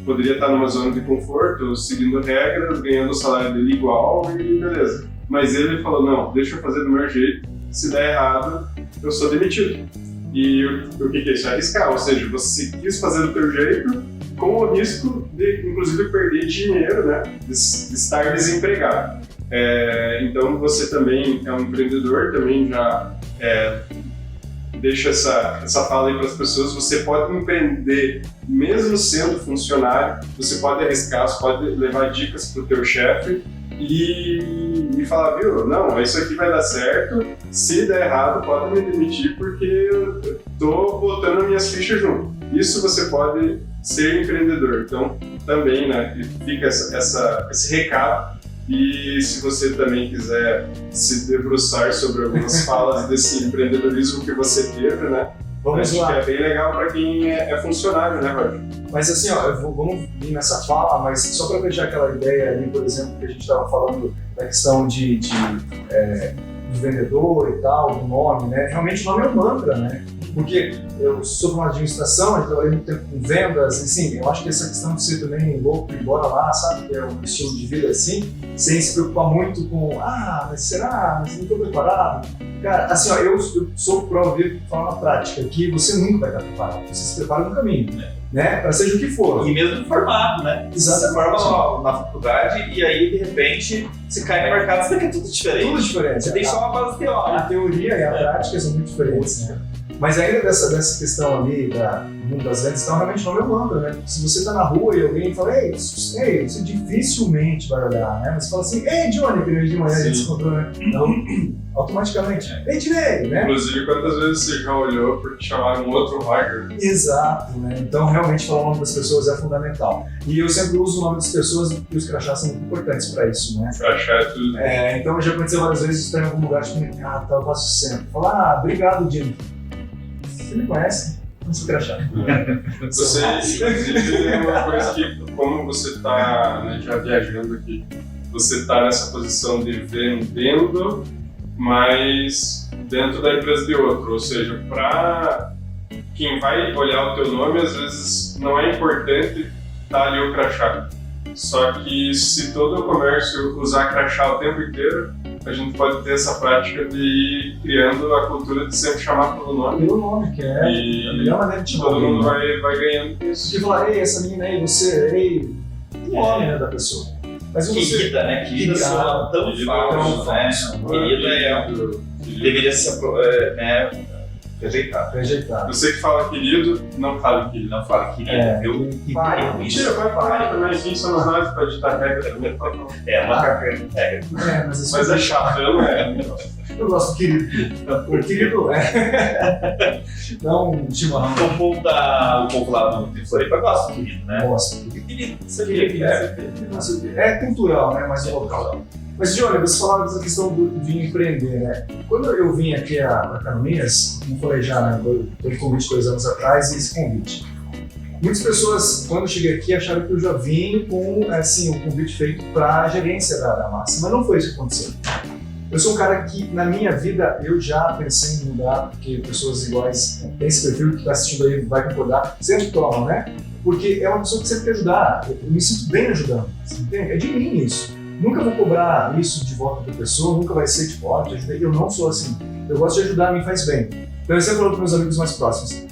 poderia estar numa zona de conforto, seguindo regras, ganhando o salário dele igual e beleza. Mas ele falou, não, deixa eu fazer do meu jeito, se der errado, eu sou demitido. E o que é isso? É arriscar, ou seja, você quis fazer do teu jeito com o risco de, inclusive, perder dinheiro, né? De estar desempregado. Então, você também é um empreendedor, também já deixa essa fala aí para as pessoas, você pode empreender mesmo sendo funcionário, você pode arriscar, você pode levar dicas para o teu chefe e falar, viu, não, isso aqui vai dar certo, se der errado pode me demitir porque eu tô botando minhas fichas junto. Isso você pode ser empreendedor, então também, né, fica esse recado. E se você também quiser se debruçar sobre algumas falas desse empreendedorismo que você teve, né? Vamos acho lá. que é bem legal para quem é funcionário, né, Roger? Mas assim, ó, vamos vir nessa fala, mas só para fechar aquela ideia ali, por exemplo, que a gente estava falando da questão de vendedor e tal, do nome, né? Realmente o nome é um mantra, né? Porque eu sou uma administração, eu trabalhei muito tempo com vendas, assim, eu acho que essa questão de ser também louco e bora lá, sabe? Que é um estilo de vida assim, sem se preocupar muito com, mas será? Mas não estou preparado. Cara, assim, ó, eu sou prova de falar na prática, que você nunca vai estar preparado, você se prepara no caminho, né? Para seja o que for. E mesmo formado, né? Exatamente. Você forma na faculdade e aí, de repente, você cai no mercado, você vê que é tudo diferente. Tudo diferente. Você tem só uma base A teórica. teoria e a prática são muito diferentes, né? Mas ainda dessa questão ali do mundo das vendas, então realmente não é mantra, né? Se você tá na rua e alguém fala, ei, você dificilmente vai olhar, né? Mas você fala assim, ei, Johnny, que de manhã a gente se encontrou, né? Então, automaticamente, ei, Dinei, né? Inclusive, quantas vezes você já olhou porque chamaram um outro Roger? Exato, né? Então, realmente, falar o nome das pessoas é fundamental. E eu sempre uso o nome das pessoas e os crachás são muito importantes para isso, né? Crachá é tudo. Então, já aconteceu várias vezes de estar em algum lugar de mercado, eu faço sempre. Falar, obrigado, Jimmy. Você me conhece? Não se crachá. Você, inclusive, é uma coisa que, como você está, né, já viajando aqui, você está nessa posição de vendendo, mas dentro da empresa de outro. Ou seja, para quem vai olhar o teu nome, às vezes não é importante estar ali o crachá. Só que se todo o comércio usar crachá o tempo inteiro, a gente pode ter essa prática de ir criando a cultura de sempre chamar pelo nome. Pelo nome, que é a melhor maneira de chamar. Todo mundo alguém, vai ganhando com isso. de falar, ei, essa menina aí, você, ei, o nome, né, da pessoa. Mas você... Querida, né? Querida soa tão fácil, né? Querida deveria ser, né? Rejeitado. Rejeitado. Você que fala querido, não fale querido. Não fala querido, viu? Pai. Mentira, vai falar também. Quem são as rádios para editar regra também? É uma carreira. Mas é chato, eu não é. Eu gosto do querido. O querido é. Não um chimarrão. O povo lá de Floripa gosta do querido, né? Gosto. Querido, É cultural, né? Mas é local. Mas, Johnny, você falava dessa questão de empreender, né? Quando eu vim aqui a Canoinhas, como falei já, né? Teve convite 2 anos atrás e esse convite. Muitas pessoas, quando eu cheguei aqui, acharam que eu já vim com, assim, um convite feito para a gerência da massa. Mas não foi isso que aconteceu. Eu sou um cara que, na minha vida, eu já pensei em mudar, porque pessoas iguais têm esse perfil, que está assistindo aí vai concordar, sempre tomam, né? Porque é uma pessoa que sempre quer ajudar. Eu me sinto bem ajudando, entende? É de mim isso. Nunca vou cobrar isso de volta da pessoa, nunca vai ser tipo, ó, te ajudei. Eu não sou assim. Eu gosto de ajudar, me faz bem. Então eu sempre falo para meus amigos mais próximos.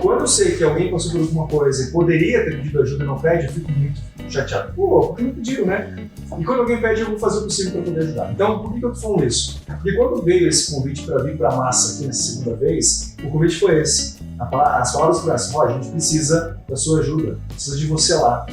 Quando eu sei que alguém passou por alguma coisa e poderia ter pedido ajuda e não pede, eu fico muito chateado. Pô, por que não pediu, né? E quando alguém pede, eu vou fazer o possível para poder ajudar. Então, por que eu tô falando isso? Porque quando veio esse convite para vir para a massa aqui nessa segunda vez, o convite foi esse. As palavras foram assim, a gente precisa da sua ajuda, precisa de você lá.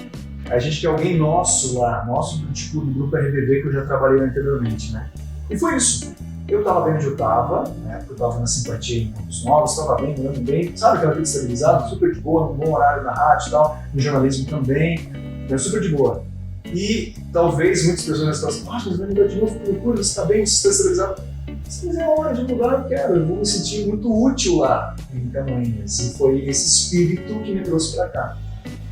A gente quer alguém nosso lá, nosso tipo do grupo RBD que eu já trabalhei anteriormente, né? E foi isso. Eu estava bem onde eu estava, né? Porque eu estava na simpatia em campos novos, estava bem, morando bem, sabe aquela vida estabilizada, super de boa, um bom horário na rádio e tal, no jornalismo também, né? Super de boa. E talvez muitas pessoas falam assim, mas vai mudar de novo, que loucura, você está bem, você está estabilizado. Mas é hora de mudar, eu quero, eu vou me sentir muito útil lá em Canoinhas. E foi esse espírito que me trouxe para cá.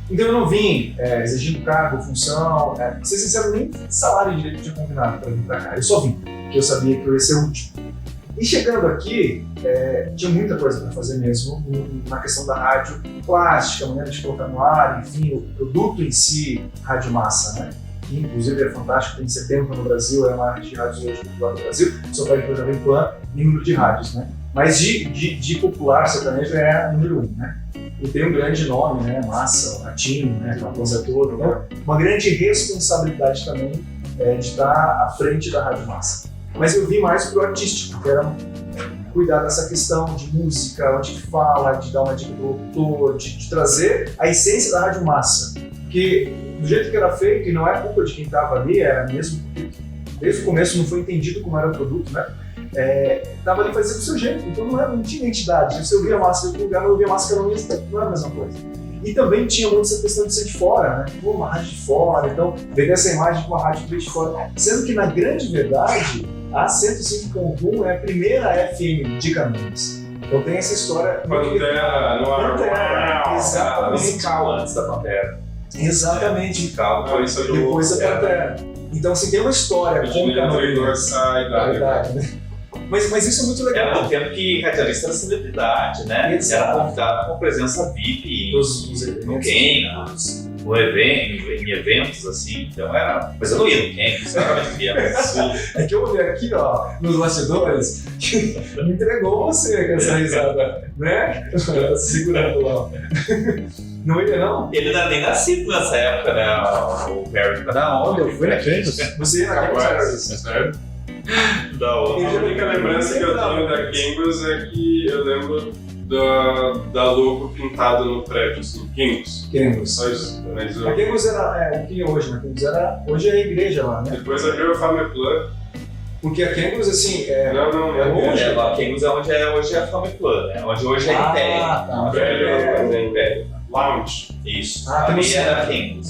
Então eu não vim exigindo cargo, função, pra ser sincero, nem salário direito eu tinha combinado para vir para cá. Eu só vim, porque eu sabia que eu ia ser útil. E chegando aqui, tinha muita coisa para fazer mesmo na questão da rádio plástica, a maneira de colocar no ar, enfim, o produto em si, rádio massa, né? Que inclusive é fantástico, tem 70 no Brasil, é uma rede de rádios hoje popular no Brasil, só perde para o Jovem Pan em número de rádios, né? Mas de popular, sertanejo é número 1, né? E tem um grande nome, né? Massa, o Ratinho, né? Aquela coisa toda. Então, uma grande responsabilidade também de estar à frente da Rádio Massa. Mas eu vim mais pro artístico, que era cuidar dessa questão de música, onde que fala, de dar uma dica do autor, de trazer a essência da Rádio Massa. Porque do jeito que era feito, e não é culpa de quem estava ali, era mesmo porque desde o começo não foi entendido como era o produto, né? Estava ali fazendo do seu jeito, então não tinha identidade. Se eu via a massa em outro lugar, eu via a massa não era a mesma coisa. E também tinha muito essa questão de ser de fora, né? Pô, uma rádio de fora, então vender essa imagem com uma rádio de fora. Sendo que na grande verdade, a 105.1 é a primeira FM de Canoinhas. Então tem essa história. Pantera, no ar. Pantera, exatamente. Musical antes da Pantera. Exatamente. Musical, depois da Pantera. Então, assim, tem uma história com Canoinhas. A idade, né? Mas isso é muito legal. Era no tempo que radialista era celebridade, né? Exato. Era convidado com presença VIP no Campus, em eventos, assim. Então era. Mas eu não ia no Campus, eu realmente queria. É que eu olhei aqui, ó, nos bastidores, me entregou você com essa risada, né? Tá se segurando lá. Não ia, não? Ele não era nem nascido nessa época, né? O Perry. Da onde? Eu fui na Campus. Você ia na Campus? Sério? Da onde? A única lembrança que eu tenho da Campus é que eu lembro da logo pintada no prédio, assim, Campus. Só isso. Mas A Campus era o que é hoje, né? Hoje é a igreja lá, né? depois abriu a Fameplan. Porque a Campus, assim, Não, é longe. A Campus é onde hoje é a Family Plan, né? Onde hoje é Império. Tá. É Império. Lounge. Isso. Tem Ali no era centro. Campus.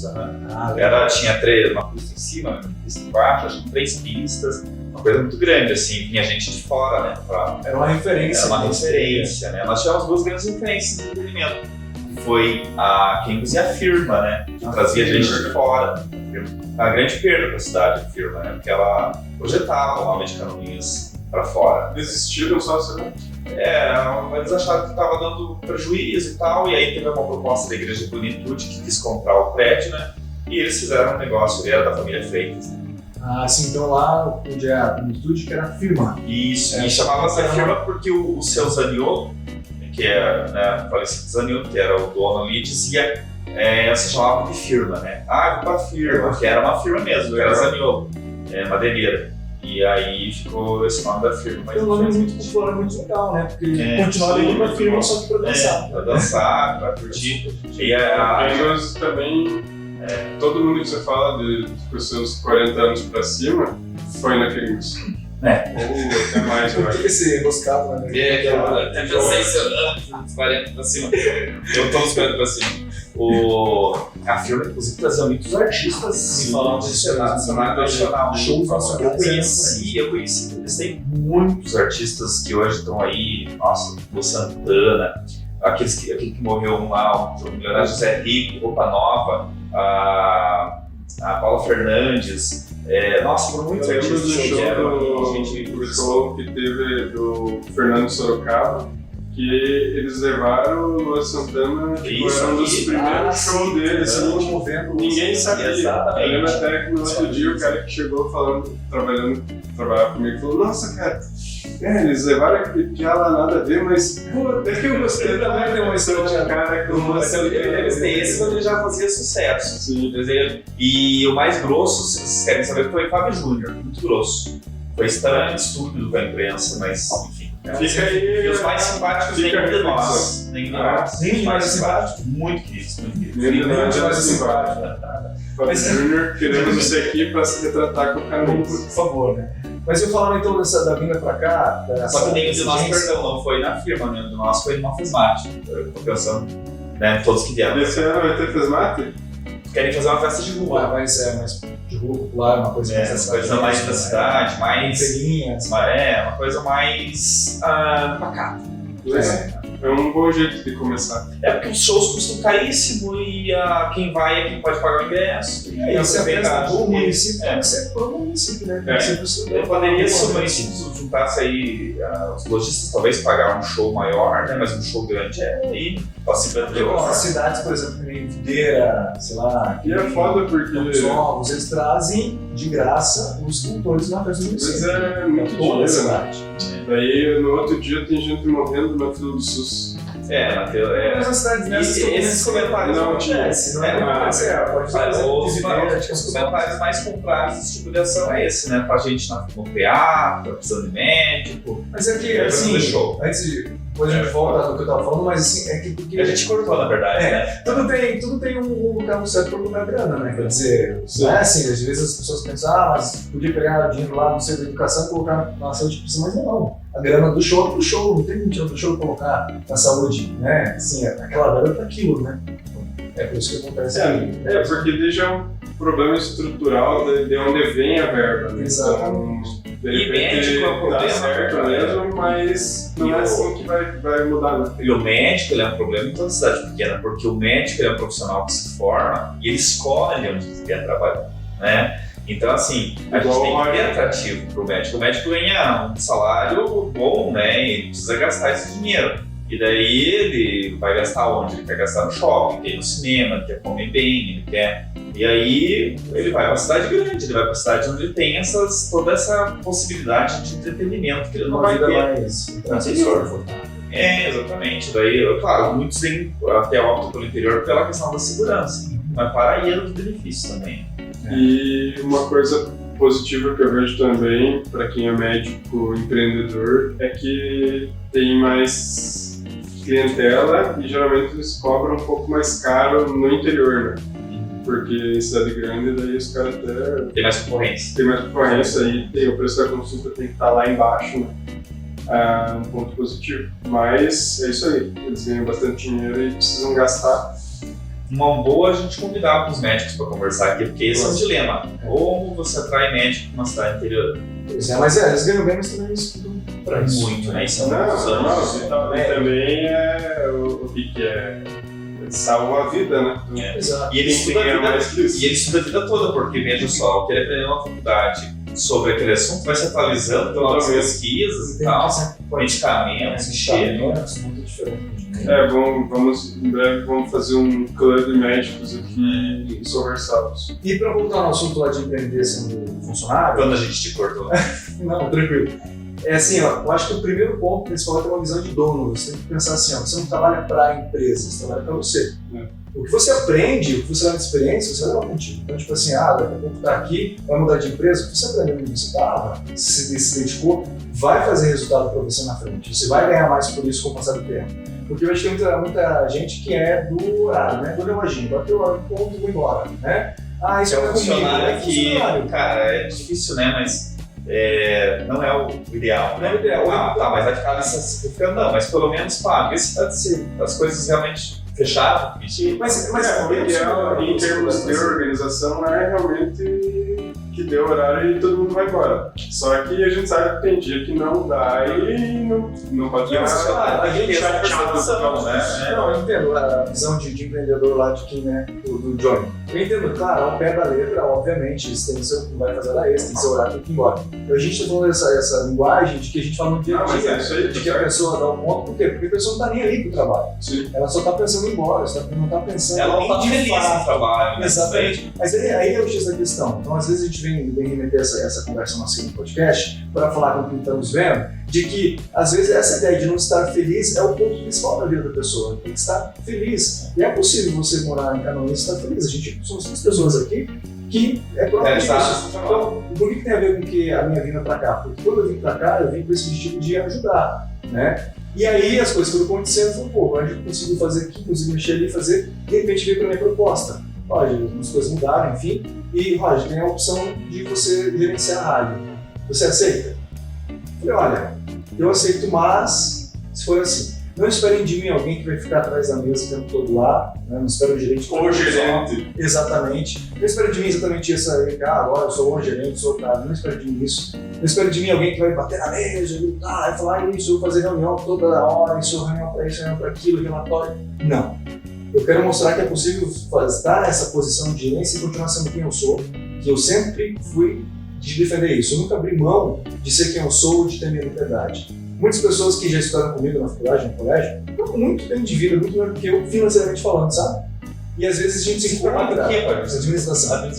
Tinha uma pista em cima, uma pista embaixo, acho que 3 pistas. Uma coisa muito grande, assim, vinha gente de fora, né? Era uma referência. Era uma referência, né? Nós tivemos 2 grandes referências de entretenimento. Foi a Campus e a Firma, né? Que trazia gente de fora. A grande perda para a cidade, a Firma, né? Porque ela projetava o nome de Canoinhas para fora. Desistiram só, será? Eles acharam que estava dando prejuízo e tal, e aí teve uma proposta da Igreja de Plenitude que quis comprar o prédio, né? E eles fizeram um negócio, ele era da família Freitas. Né? Sim, então lá onde é a plenitude, que era a firma. Isso, e chamava-se a Firma porque o seu Zaniolo, que é, né, falecido Zaniolo, que era o dono ali, dizia, se chamava de firma, né? Vou pra firma, que era uma firma mesmo, era Zaniolo, madeireira. E aí ficou esse nome da firma. Mas É um nome muito popular, muito legal, né? Porque continuar dentro da firma só que pra dançar. Pra dançar, pra curtir. E A Pringles também, todo mundo que você fala dos seus 40 anos pra cima, foi na Pringles. Ou até mais, eu Por acho. que esse rebuscado, né? Até já sei se eu 40 pra cima. Eu tô uns 40 pra cima. A firma, inclusive, trazia muitos artistas Me falavam disso, cenário nacional. Shows nacionais. Eu conheci, eles têm muitos artistas que hoje estão aí, nossa, o Santana, aquele que morreu lá, o milionário José Rico, Roupa Nova, a Paula Fernandes, nossa, por muitos Eu lembro artistas do que eram, do show que teve do Fernando Sorocaba, que eles levaram o Luan Santana, tipo, Isso era um dos aqui. primeiros shows deles, assim, movendo. ninguém sabia. Exatamente. Eu lembro até que no outro dia o cara que chegou trabalhava comigo, falou, nossa, cara, eles levaram aquele piá lá, nada a ver, mas, pô, até que eu gostei também, tem uma história de cara que eu não sei. Eles têm esse quando ele já fazia sucesso. Sim. E o mais grosso, se vocês querem saber, foi o Fábio Júnior, muito grosso. Foi extremamente estúpido com a imprensa, mas enfim. Fica aí. E os mais simpáticos Fica nem de a nós. Nem de nós. Nem de Os mais nós simpáticos. Muito queridos, muito queridos. Nem de nós, mais simpático. Fábio Júnior, queremos você aqui para se retratar com o canal. Por favor, né? Mas eu falando então da vinda pra cá, Só que nenhum de nós, perdão, não foi na firma, nenhum de nós foi numa Fesmate. Eu tô pensando, né, todos que vieram. Esse ano vai ter Fesmate? Querem fazer uma festa de rua. mais de rua popular, uma coisa mais Uma coisa mais da cidade, mais. Feirinhas. Uma coisa mais pacata. É um bom jeito de começar. É porque os shows custam caríssimo e quem vai é quem pode pagar o ingresso. E aí Essa é a festa do município, É. tem que ser pro município, né? É. Poderia, se o município juntasse aí os lojistas, talvez pagar um show maior, né? Mas um show grande é aí, As cidades, por exemplo, que nem Videira, sei lá, E é foda porque. os novos, eles trazem de graça os cantores na festa do Mas município. é muito Toda a dinheiro, né? cidade. Daí no outro dia tem gente morrendo na fila do SUS. Mas as cidades nessas E esses comentários não acontecem, não acontece. Pode ser os comentários mais contrários desse tipo de ação é esse, né? Pra gente no PA, tá precisando de médico. Mas é que, assim, show. antes de. Depois a gente volta no que eu tava falando, mas assim, é que porque. A gente cortou, na verdade, né? Tudo tem um lugar certo para lugar grana, né? Quer dizer, Sim. não é assim, às vezes as pessoas pensam, mas podia pegar dinheiro lá no centro da educação e colocar na saúde, mas não. A grana do show é pro show, não tem dinheiro do show colocar na saúde, né? Assim, aquela grana é para aquilo, né? É por isso que acontece aqui. Porque deixa um problema estrutural de onde vem a verba. Né? Exatamente. Então, de repente, médico é um problema, dá certo né? mesmo, mas não é assim que vai mudar. Né? E o médico ele é um problema em toda cidade pequena, porque o médico ele é um profissional que se forma e ele escolhe onde ele quer trabalhar, né? Então, assim, a gente tem que ter atrativo para o médico. O médico ganha um salário bom, né? E ele precisa gastar esse dinheiro. E daí ele vai gastar onde? Ele quer gastar no shopping, quer ir no cinema, ele quer comer bem, ele quer... E aí ele vai para uma cidade grande, ele vai para uma cidade onde ele tem toda essa possibilidade de entretenimento que ele não vai ter. mais transmissor. Exatamente. Daí, claro, muitos têm até optam pelo interior pela questão da segurança, mas para aí é dos benefícios também. E uma coisa positiva que eu vejo também, para quem é médico empreendedor, é que tem mais clientela e geralmente eles cobram um pouco mais caro no interior, né? Porque em cidade grande, daí os caras até Tem mais concorrência. tem mais concorrência aí, o preço da consulta tem que estar lá embaixo, né? Um ponto positivo. Mas é isso aí, eles ganham bastante dinheiro e precisam gastar. Uma boa a gente convidar os médicos para conversar aqui, porque esse é um dilema. Como você atrai médico para uma cidade interior? Pois é, mas eles ganham bem, mas também eles estudam para isso. Muito, né? Isso é Não, muitos anos. e também é o que é salva a vida, né? Exato. E ele estuda a ganha vida, mais que isso. e ele estuda a vida toda, porque veja só, o que ele aprendeu na faculdade sobre aquele assunto vai se atualizando pelas Totalmente. pesquisas e tal, medicamentos, cheiro. muito diferente. Em breve vamos fazer um clube de médicos aqui em São Gonçalves. E para voltar ao assunto lá de empreender sendo funcionário, Quando a gente te cortou. não, tranquilo. É assim, ó, eu acho que o primeiro ponto principal é ter uma visão de dono. Você tem que pensar assim, ó, você não trabalha para a empresa, você trabalha para você. O que você aprende, o que você leva de experiência, você leva contigo. Então, tipo assim, daqui a pouco tá aqui, vai mudar de empresa, o que você aprendeu onde você estava, se dedicou, vai fazer resultado para você na frente. Você vai ganhar mais por isso com o passar do tempo. Porque eu acho que tem muita gente que é do horário, né? Do reloginho, bateu o ponto e vou embora, né? Isso É um é funcionário comigo, que, cara, é difícil, né? Mas não é o ideal, né? Não é o ideal. Mas vai ficar nessa ficando, não, mas pelo menos, ver se as coisas realmente fecharam. Mas o ideal em termos de organização é realmente que dê horário e todo mundo vai embora. Só que a gente sabe que tem dia que não dá e não pode ter A gente vai chateação, né? Não, eu entendo a visão de empreendedor lá de quem, né, do Johnny. Eu entendo, claro, ao pé da letra, obviamente, isso tem seu, vai fazer hora extra, tem seu horário, tem que ir embora. Então a gente está falando essa linguagem de que a gente fala no dia a dia, de que a pessoa dá um ponto, por quê? Porque a pessoa não está nem ali pro trabalho. Sim. Ela só está pensando em ir embora, não está pensando ela não está feliz no trabalho. Né? Exatamente. Mas aí é o X da questão. Então, às vezes, a gente vem remeter essa conversa nossa no podcast para falar com quem estamos vendo, de que, às vezes, essa ideia de não estar feliz é o ponto principal da vida da pessoa. Tem que estar feliz. E é possível você morar em Canoinhas e estar feliz. A gente somos 3 pessoas aqui que é próprio disso. Então, por que tem a ver com que a minha vinda para cá? Porque quando eu vim para cá, eu vim com esse objetivo de ajudar, né? E aí as coisas foram acontecendo, eu falei, a gente conseguiu fazer aqui, conseguiu mexer ali, fazer, de repente veio para a minha proposta. As coisas mudaram, enfim, e Roger, tem a opção de você gerenciar a rádio. Você aceita? Eu falei, olha, eu aceito, mas se for assim, não esperem de mim alguém que vai ficar atrás da mesa o tempo todo lá, né? Não espero o gerente. O gerente. Exatamente. Não espero de mim exatamente isso aí, agora eu sou o gerente, sou o cara, não espero de mim isso. Não espero de mim alguém que vai bater na mesa, gritar, vai falar isso, vou fazer reunião toda hora, isso, reunião para isso, reunião para aquilo, relatório. Não. Eu quero mostrar que é possível estar nessa posição de gerência e continuar sendo quem eu sou, que eu sempre fui de defender isso. Eu nunca abri mão de ser quem eu sou, de ter minha liberdade. Muitas pessoas que já estudaram comigo na faculdade, no colégio, estão muito bem de vida, muito melhor do que eu, financeiramente falando, sabe? E às vezes a gente se encontra... administração.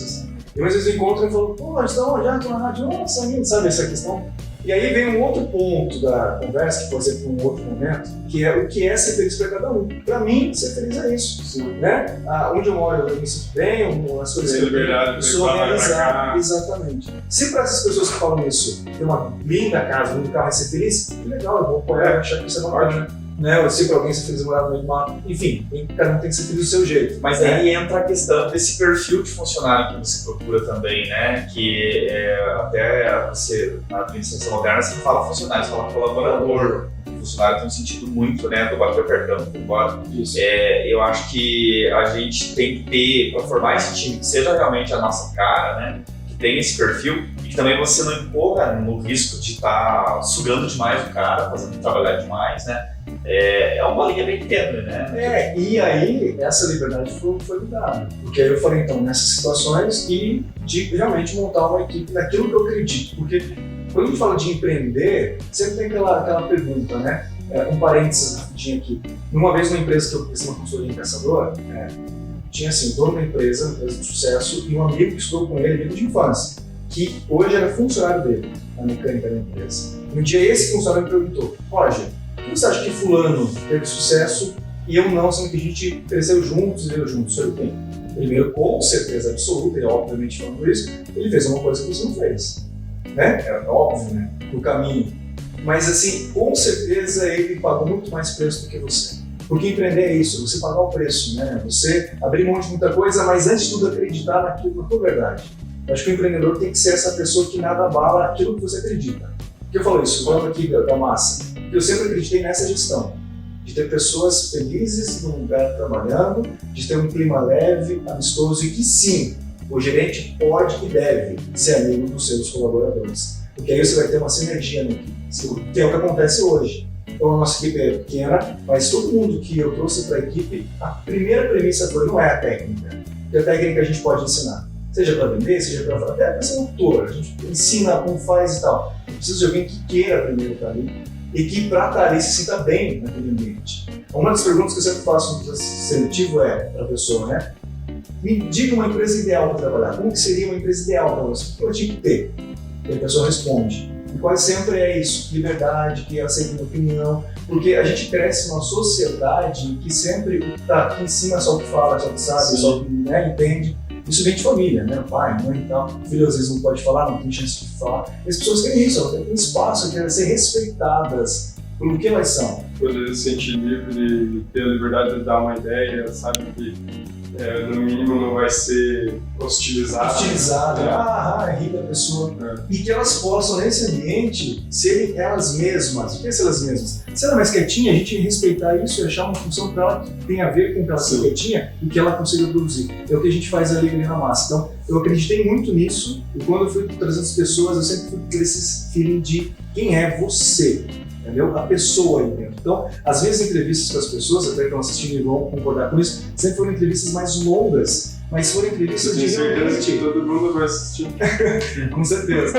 E às vezes eu encontro e falo, pô, então já estou na rádio, nossa, sabe essa questão? E aí vem um outro ponto da conversa, que pode ser para um outro momento, que é o que é ser feliz para cada um. Para mim, ser feliz é isso, né? Onde eu moro, eu me sinto bem, as coisas que eu sou realizado. Exatamente. Se para essas pessoas que falam isso, tem uma linda casa, um lindo carro e ser feliz, que legal, eu vou apoiar, achar que isso é bacana. Né? Ou se para alguém ser feliz e morar no meio do mato, enfim, cada um tem que ser feliz do seu jeito. Mas aí entra a questão desse perfil de funcionário que você procura também, né? Que até você, na administração moderna, você não fala funcionário, você fala colaborador. O funcionário tem um sentido muito, né, do bater o cartão, embora. Eu acho que a gente tem que ter, para formar esse time que seja realmente a nossa cara, né? Que tem esse perfil e que também você não incorra no risco de estar sugando demais o cara, fazendo trabalhar demais, né? É uma linha bem tênue, né? E aí essa liberdade foi me dada. Porque aí eu falei, então, nessas situações e de realmente montar uma equipe naquilo que eu acredito. Porque quando a gente fala de empreender, sempre tem aquela pergunta, né? Um parênteses rapidinho aqui. Uma vez numa empresa que eu fiz uma consultoria em Caçador, tinha assim, o dono da empresa, uma empresa de sucesso, e um amigo que estudou com ele, amigo de infância, que hoje era funcionário dele, na mecânica da empresa. Um dia esse funcionário me perguntou, Roger, por que você acha que fulano teve sucesso e eu não, sendo que a gente cresceu juntos e veio juntos? Eu falei, primeiro, com certeza absoluta, e obviamente falando isso, ele fez uma coisa que você não fez. Né? É óbvio, né? No caminho. Mas assim, com certeza ele pagou muito mais preço do que você. Porque empreender é isso, você pagar o preço, né? Você abrir mão de muita coisa, mas antes de tudo acreditar naquilo, na tua verdade. Eu acho que o empreendedor tem que ser essa pessoa que nada abala aquilo que você acredita. Por que eu falo isso? Falando aqui da massa. Porque eu sempre acreditei nessa gestão. De ter pessoas felizes no lugar trabalhando, de ter um clima leve, amistoso e que sim, o gerente pode e deve ser amigo dos seus colaboradores. Porque aí você vai ter uma sinergia na equipe, que é o que acontece hoje. Então a nossa equipe é pequena, mas todo mundo que eu trouxe para a equipe, a primeira premissa foi, não é a técnica. Porque a técnica a gente pode ensinar. Seja para vender, seja para até para ser um tutor. A gente ensina como faz e tal. Eu preciso de alguém que queira primeiro estar ali e que para estar ali se sinta bem naquele ambiente. Uma das perguntas que eu sempre faço no processo seletivo é para a pessoa, né? Me diga uma empresa ideal para trabalhar. Como que seria uma empresa ideal para você? O que eu tinha que ter? E a pessoa responde. E quase sempre é isso, liberdade, que aceita minha opinião, porque a gente cresce numa sociedade que sempre tá aqui em cima só o que fala, só o que sabe, Sim. só o que entende. Isso vem de família, né? Pai, mãe e tal. O filho às vezes não pode falar, não tem chance de falar. E as pessoas querem isso, elas querem um espaço, querem ser respeitadas pelo que elas são. Poder se sentir livre, ter a liberdade de dar uma ideia, sabe que no mínimo não vai ser hostilizado. Utilizada, é rica a pessoa. E que elas possam, nesse ambiente, serem elas mesmas. O que é ser elas mesmas? Se ela é mais quietinha, a gente respeitar isso e achar uma função para ela que tem a ver com o que ela ser quietinha e que ela consiga produzir. É o que a gente faz ali na massa. Então, eu acreditei muito nisso e quando eu fui trazendo as pessoas, eu sempre fui por esse feeling de quem é você. Entendeu? A pessoa aí dentro. Então, às vezes, entrevistas com as pessoas, até que estão assistindo e vão concordar com isso, sempre foram entrevistas mais longas, mas foram entrevistas de Tenho certeza realmente. que todo mundo vai assistir. Com certeza.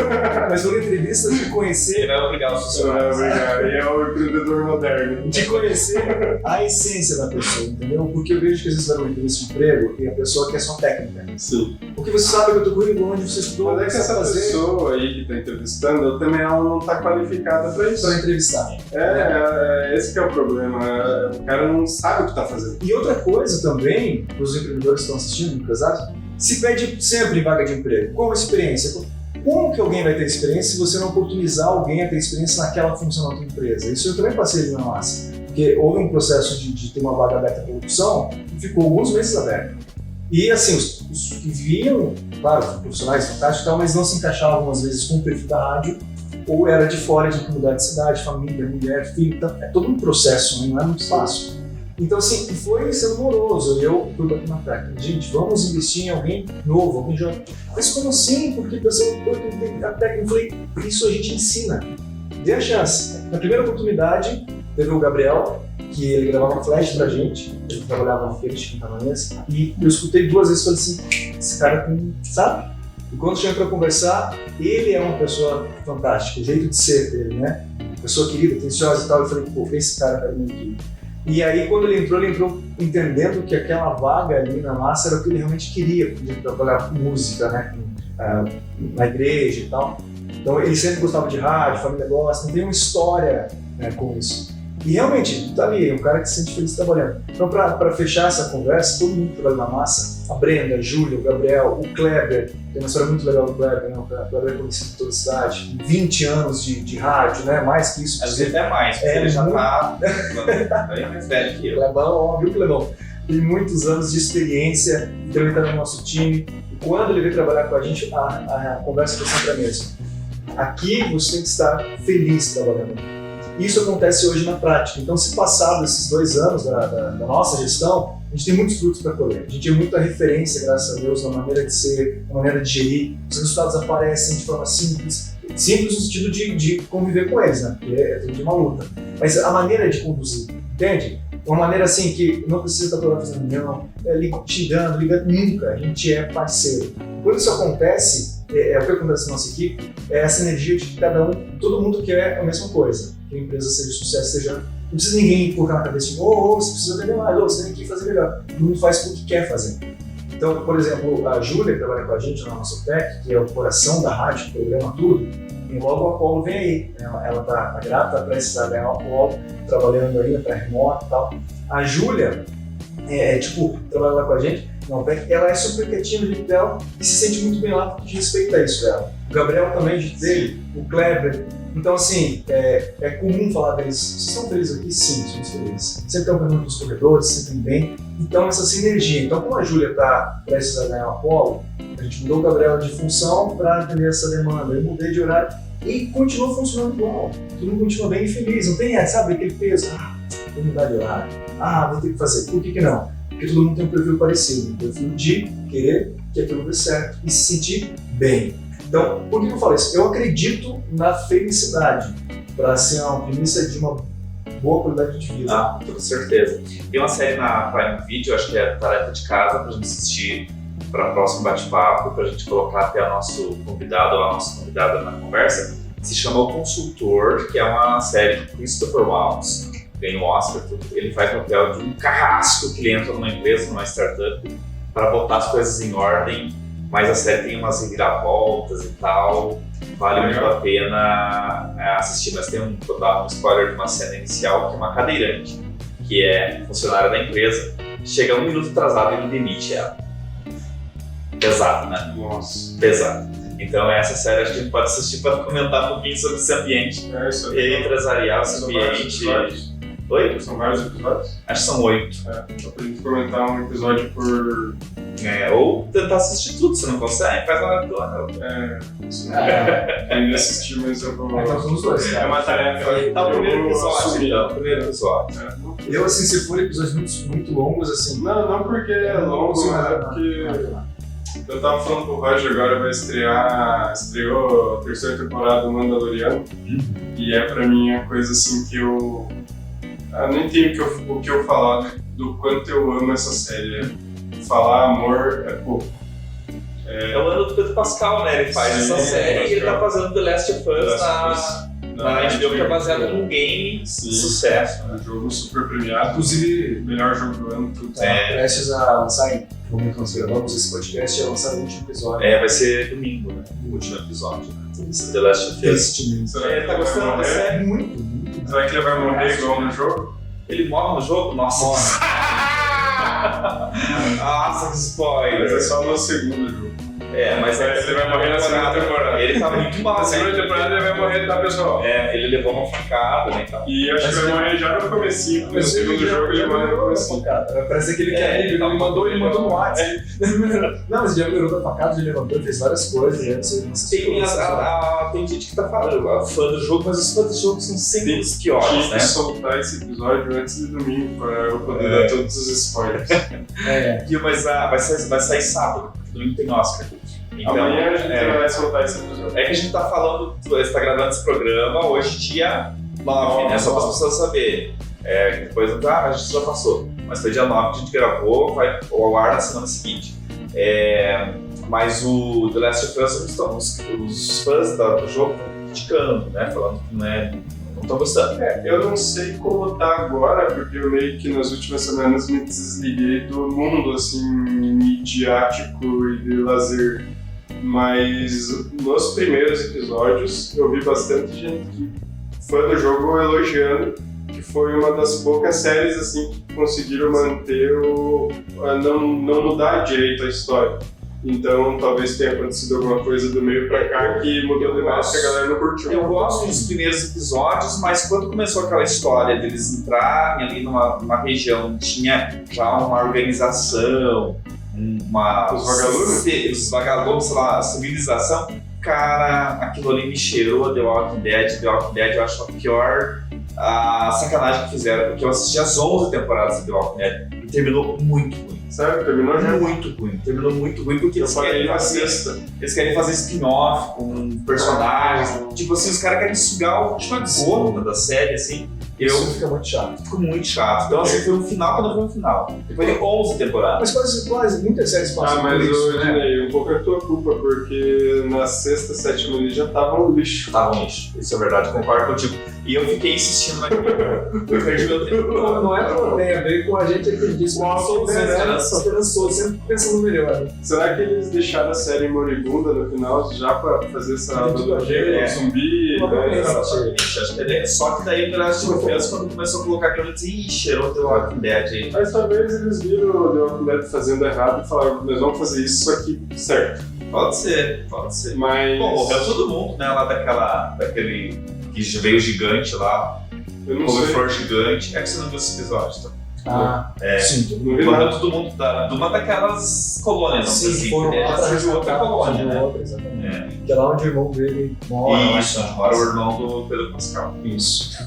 Mas foram entrevistas de conhecer, Ele vai obrigar os funcionários. Aí é o empreendedor moderno. de conhecer a essência da pessoa, entendeu? Porque eu vejo que às vezes vai uma entrevista de emprego e a pessoa quer só técnica. Sim. Porque você sabe que eu tô currículo onde você estudou, Mas é o que você essa sabe fazer pessoa aí que está entrevistando, também ela não está qualificada para isso. para entrevistar. Esse que é o problema. O cara não sabe o que está fazendo. E outra coisa também, para os empreendedores que estão assistindo, empresários, se pede sempre em vaga de emprego. Qual a experiência? Como que alguém vai ter experiência se você não oportunizar alguém a ter experiência naquela função da tua empresa? Isso eu também passei ali na massa. Porque houve um processo de ter uma vaga aberta para produção e ficou alguns meses aberto. E assim, os que viam, claro, profissionais fantásticos e tal, mas não se encaixavam algumas vezes com o perfil da rádio, ou era de fora, de mudar de cidade, família, mulher, filho, então é todo um processo, né? Não é muito fácil. Então assim, foi sendo moroso, eu fui bater na técnica, gente, vamos investir em alguém novo, alguém jovem. Mas como assim? Porque a pessoa tem a técnica, eu falei, isso a gente ensina, dê a chance. Na primeira oportunidade, teve o Gabriel, que ele gravava flash pra gente, ele trabalhava no Feira de Quinta-Manhãs, e eu escutei 2 vezes e falei assim, esse cara tem, sabe? E quando chega pra conversar, ele é uma pessoa fantástica, o jeito de ser dele, né? Pessoa querida, atenciosa e tal, eu falei, pô, esse cara tá vindo aqui. E aí quando ele entrou entendendo que aquela vaga ali na massa era o que ele realmente queria, porque ele trabalhar com música, né? Na igreja e tal. Então ele sempre gostava de rádio, a família gosta, não tem uma história, né, com isso. E realmente, tá ali, é um cara que se sente feliz trabalhando. Então, para fechar essa conversa, todo mundo que trabalha na massa, a Brenda, a Júlia, o Gabriel, o Kleber, tem uma história muito legal do Kleber, né? O Kleber é conhecido em toda a cidade, 20 anos de rádio, né? Mais que isso. Às vezes até mais, porque ele já tá bem mais velho que eu. Clebão, óbvio, Clebão. Tem muitos anos de experiência, então ele está no nosso time. E quando ele veio trabalhar com a gente, a conversa foi sempre a mesma. Aqui você tem que estar feliz trabalhando. Isso acontece hoje na prática. Então, se passado esses 2 anos da nossa gestão, a gente tem muitos frutos para colher. A gente tem muita referência, graças a Deus, na maneira de ser, na maneira de gerir. Os resultados aparecem de forma simples. Simples no sentido de conviver com eles, né? Porque é tudo de uma luta. Mas a maneira de conduzir, entende? Uma maneira assim que não precisa estar toda hora fazendo reunião, xingando, ligando, nunca. A gente é parceiro. Quando isso acontece, é o que acontece na nossa equipe, é essa energia de que todo mundo quer a mesma coisa. Que a empresa seja sucesso, seja. Não precisa ninguém colocar na cabeça de, você precisa vender mais, você tem que fazer melhor. Todo mundo faz porque quer fazer. Então, por exemplo, a Júlia, que trabalha com a gente na nossa tech, que é o coração da rádio, que programa tudo, e logo o Apolo vem aí. Ela tá grávida, tá prestes a ganhar o Apolo, trabalhando aí, tá remoto e tal. A Júlia, trabalha lá com a gente, ela é super quietinha no jeito dela e se sente muito bem lá porque a gente respeita isso dela. O Gabriel também, de dele, o Kleber. Então, assim, é comum falar deles. Vocês estão felizes aqui? Sim, somos felizes. Sempre estão perguntando nos corredores, sempre bem. Então, essa sinergia. Então, como a Júlia está prestes a ganhar o Apolo, a gente mudou o Gabriel de função para atender essa demanda. Eu mudei de horário e continuou funcionando igual. Todo mundo continua bem e feliz. Não tem, sabe, aquele peso. Vou mudar de horário. Vou ter que fazer. Por que não? Porque todo mundo tem um perfil parecido. Um perfil de querer que aquilo dê certo e se sentir bem. Então, por que eu falo isso? Eu acredito na felicidade para ser uma premissa de uma boa qualidade de vida. Com certeza. Tem uma série na Prime Video, acho que é Tarefa de Casa, para a gente assistir para o próximo bate-papo, para a gente colocar até o nosso convidado ou a nossa convidada na conversa. Se chama O Consultor, que é uma série de Christopher Waltz, ganhou um Oscar. Ele faz o papel de um carrasco que ele entra numa empresa, numa startup, para botar as coisas em ordem, mas a série tem umas reviravoltas e tal. Vale muito a pena assistir, mas vou dar um spoiler de uma cena inicial, que é uma cadeirante, que é funcionária da empresa, chega 1 minuto atrasado e ele demite ela. Pesado, né? Nossa. Pesado. Então essa série acho que a gente pode assistir para comentar um pouquinho sobre esse ambiente Isso aí. empresarial, esse São vários ambiente... episódios? Oi? São vários episódios? Acho que são 8. Só pra gente comentar um episódio por... Ou tentar assistir tudo, se não consegue, faz uma maratona. Ainda assistir, mas eu vou... Então somos dois, É cara. uma tarefa. Tá o primeiro Eu vou episódio, assumir. então. Primeiro episódio. Eu, assim, se for episódios muito longos, assim... Não porque é longo, mas é porque... Eu tava falando pro Roger agora, estreou a 3ª temporada do Mandaloriano, e é pra mim a coisa assim que eu nem tenho o que eu falar do quanto eu amo essa série. Falar amor é pouco. É o ano do Pedro Pascal, né? Ele faz essa série e ele tá fazendo The Last of Us na HBO, que é baseado num game de sucesso. É um jogo super premiado, Inclusive, melhor jogo do ano, tudo. prestes a lançar, no momento que nós gravamos esse podcast, é lançar o último episódio. Vai ser domingo, né? O último episódio. Né? The Last of Us. Tristemente. Será que Tá ele vai gostando da morrer? série? Muito. Será que ele vai morrer igual no jogo? Ele morre no jogo? Nossa! Nossa, que Mas spoiler! é só no segundo jogo. Mas Ele vai morrer na segunda temporada. Ele tá muito mal, Na né? segunda temporada ele vai morrer, tá, pessoal? Ele levou uma facada, né? Então. E acho que vai morrer já no comecinho, no segundo jogo ele morre no comecinho. Parece aquele que ele mandou no WhatsApp. Não, mas ele já melhorou da facada, já levantou, fez várias coisas. Tem gente que tá falando, fã do jogo, mas os fãs do jogo são sempre os piores, Tinha né? que soltar esse episódio antes de domingo pra eu poder dar todos os spoilers. Mas vai sair sábado, porque domingo tem Oscar. Então, Amanhã a gente vai soltar esse episódio. É que a gente tá falando, você tá gravando esse programa hoje, dia 9, né? Só para as pessoas saberem. Depois, a gente já passou. Mas foi dia 9 que a gente gravou, vai ao ar na semana seguinte. Mas o The Last of Us, os fãs do jogo estão criticando, né? Falando que não estão gostando. Eu não sei como tá agora, porque eu meio que nas últimas semanas me desliguei do mundo, assim, midiático e de lazer. Mas nos primeiros episódios eu vi bastante gente fã do jogo elogiando que foi uma das poucas séries assim que conseguiram manter não mudar direito a história. Então talvez tenha acontecido alguma coisa do meio pra cá que mudou demais, que a galera não curtiu. Eu gosto dos primeiros episódios, mas quando começou aquela história deles entrarem ali numa região, tinha já uma organização, os vagalumes, sei lá, a civilização, cara, aquilo ali me cheirou a The Walking Dead. The Walking Dead eu acho a pior sacanagem que fizeram, porque eu assisti as 11 temporadas de The Walking Dead e terminou muito ruim. Sério? Terminou já? Terminou muito ruim porque eles querem fazer spin-off com personagens. Tipo assim, os caras querem sugar a última gota da série, assim. Isso fica muito chato. Ficou muito chato. Então, assim, foi um final que não foi um final. Depois de 11 temporadas. Mas quase muitas séries passam por mas isso, né? Dinei, um pouco é tua culpa, porque na 6ª, 7ª ali já tava um lixo. Tava um lixo. Isso é verdade, concordo contigo. E eu fiquei insistindo naquilo. Eu perdi meu tempo. Não é problema, veio com a gente aqui diz Com a esperançoso, sempre pensando no melhor. Será que eles deixaram a série moribunda no final já pra fazer essa Muito zumbi? Só que daí o The Last of Us, quando começou a colocar aquilo, eu disse, ih, cheirou The Walking Dead aí. Mas talvez eles viram o The Walking Dead fazendo errado e falaram, nós vamos fazer isso aqui certo. Pode ser. Mas... Bom, morreu todo mundo, né, lá daquele que veio gigante lá, eu não como sei. flor gigante. É que você não viu esse episódio, tá? Sim, Não vi Morreu nada. todo mundo de uma daquelas colônias, sim, assim, foram que lá já pra surgiu outra colônia, né? Exatamente. Que é lá onde o irmão dele mora. Isso, mora o irmão do Pedro Pascal. Isso.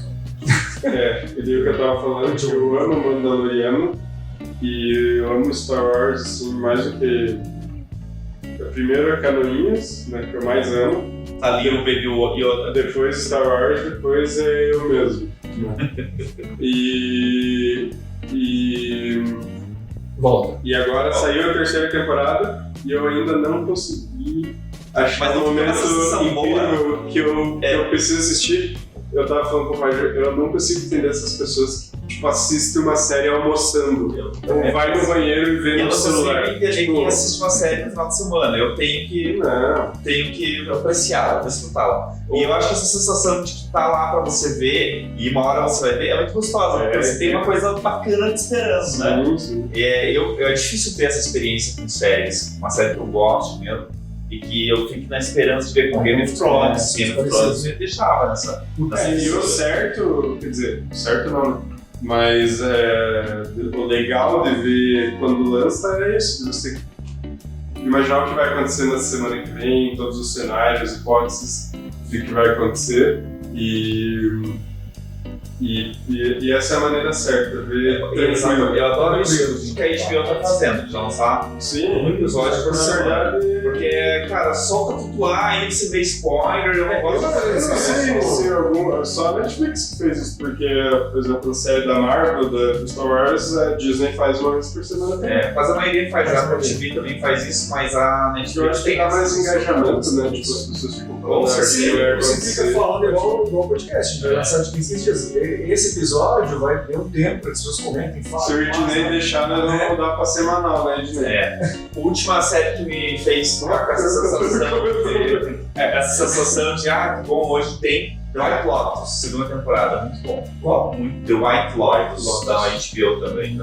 E daí o que eu tava falando, que eu amo Mandaloriano e eu amo Star Wars, assim, mais do que... Primeiro é Canoinhas, né, que eu mais amo. Ali o Baby Yoda. Depois Star Wars, depois é eu mesmo. E Volta. agora saiu a 3ª temporada e eu ainda não consegui achar Mas um não foi uma momento sensação boa. incrível que eu preciso assistir. Eu tava falando com o Roger, eu não consigo entender essas pessoas que tipo, assiste uma série almoçando. Ou vai no banheiro e vê Eu no não celular. consigo entender Tipo, quem assiste uma série no final de semana. Eu tenho que apreciar, desfrutá-la. E eu acho que essa sensação de que tá lá pra você ver e uma hora você vai ver é muito gostosa, porque você tem uma coisa bacana te esperando, né? Sim. É difícil ter essa experiência com séries, uma série que eu gosto mesmo, e que eu fico na esperança de ver com Game of Thrones. Game of Thrones me deixava nessa E o certo, quer dizer, certo não, né? Mas o legal de ver quando lança é isso, de você imaginar o que vai acontecer na semana que vem, todos os cenários, hipóteses do que vai acontecer e essa é a maneira certa, ver tranquilo. Eu adoro isso que a HBO tá fazendo, de lançar Sim, um episódio por semana. verdade. Porque, cara, solta tudo lá, aí você vê spoiler, eu não gosto de fazer Eu não sei isso. se só a Netflix que fez isso, porque, por exemplo, a série da Marvel, da Star Wars, a Disney faz uma vez por semana também. Mas a maioria faz, a Apple TV também faz isso, mas a Eu Netflix acho que tem dá mais esse engajamento, né? Tipo, as pessoas ficam Com falando. certeza. Você fica falando igual podcast, a gente vai lançar de 15 dias. Esse episódio vai ter um tempo para as pessoas comentem, falem. Se o Ednei deixar, nós vamos mudar pra semanal, né, Ednei? A última série que me fez ficar com essa sensação de que bom, hoje tem The White Lotus, segunda temporada, muito bom. Qual? Muito. The White Lotus, da HBO também,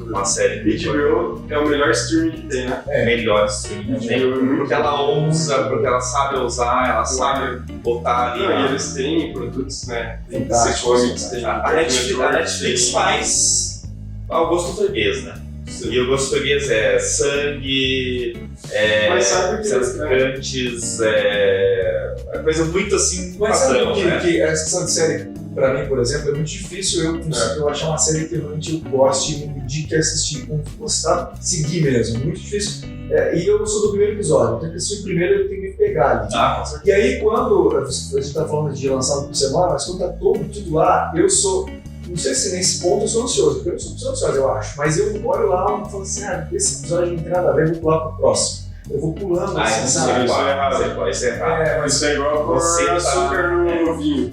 uma série de HBO é o melhor streaming que tem, né? melhor streaming que tem, porque ela usa, porque ela sabe usar, ela sabe botar ali. E eles têm produtos, né? Tem Fantástico, comics, tem A Netflix faz ao gosto português, né? E o gosto português é sangue, Mas sabe que cenas picantes, coisa muito assim, Mas sabe padrão, né? que essa questão de série, pra mim, por exemplo, é muito difícil eu achar uma série que realmente eu goste e me indique assistir, gostar, seguir mesmo. Muito difícil. E eu sou do primeiro episódio, então eu assisti o primeiro eu tenho que me pegar ali. Com certeza. E aí, quando a gente tá falando de lançar por semana, mas quando tá tudo lá, eu sou. Não sei se nesse ponto eu sou ansioso, porque eu não sou muito ansioso, eu acho. Mas eu olho lá e falo assim: esse episódio não tem nada a ver, eu vou pular pro próximo. Eu vou pulando assim, Isso sabe? é errado. Isso é errado. Isso é igual pôr Você tá- açúcar no vinho.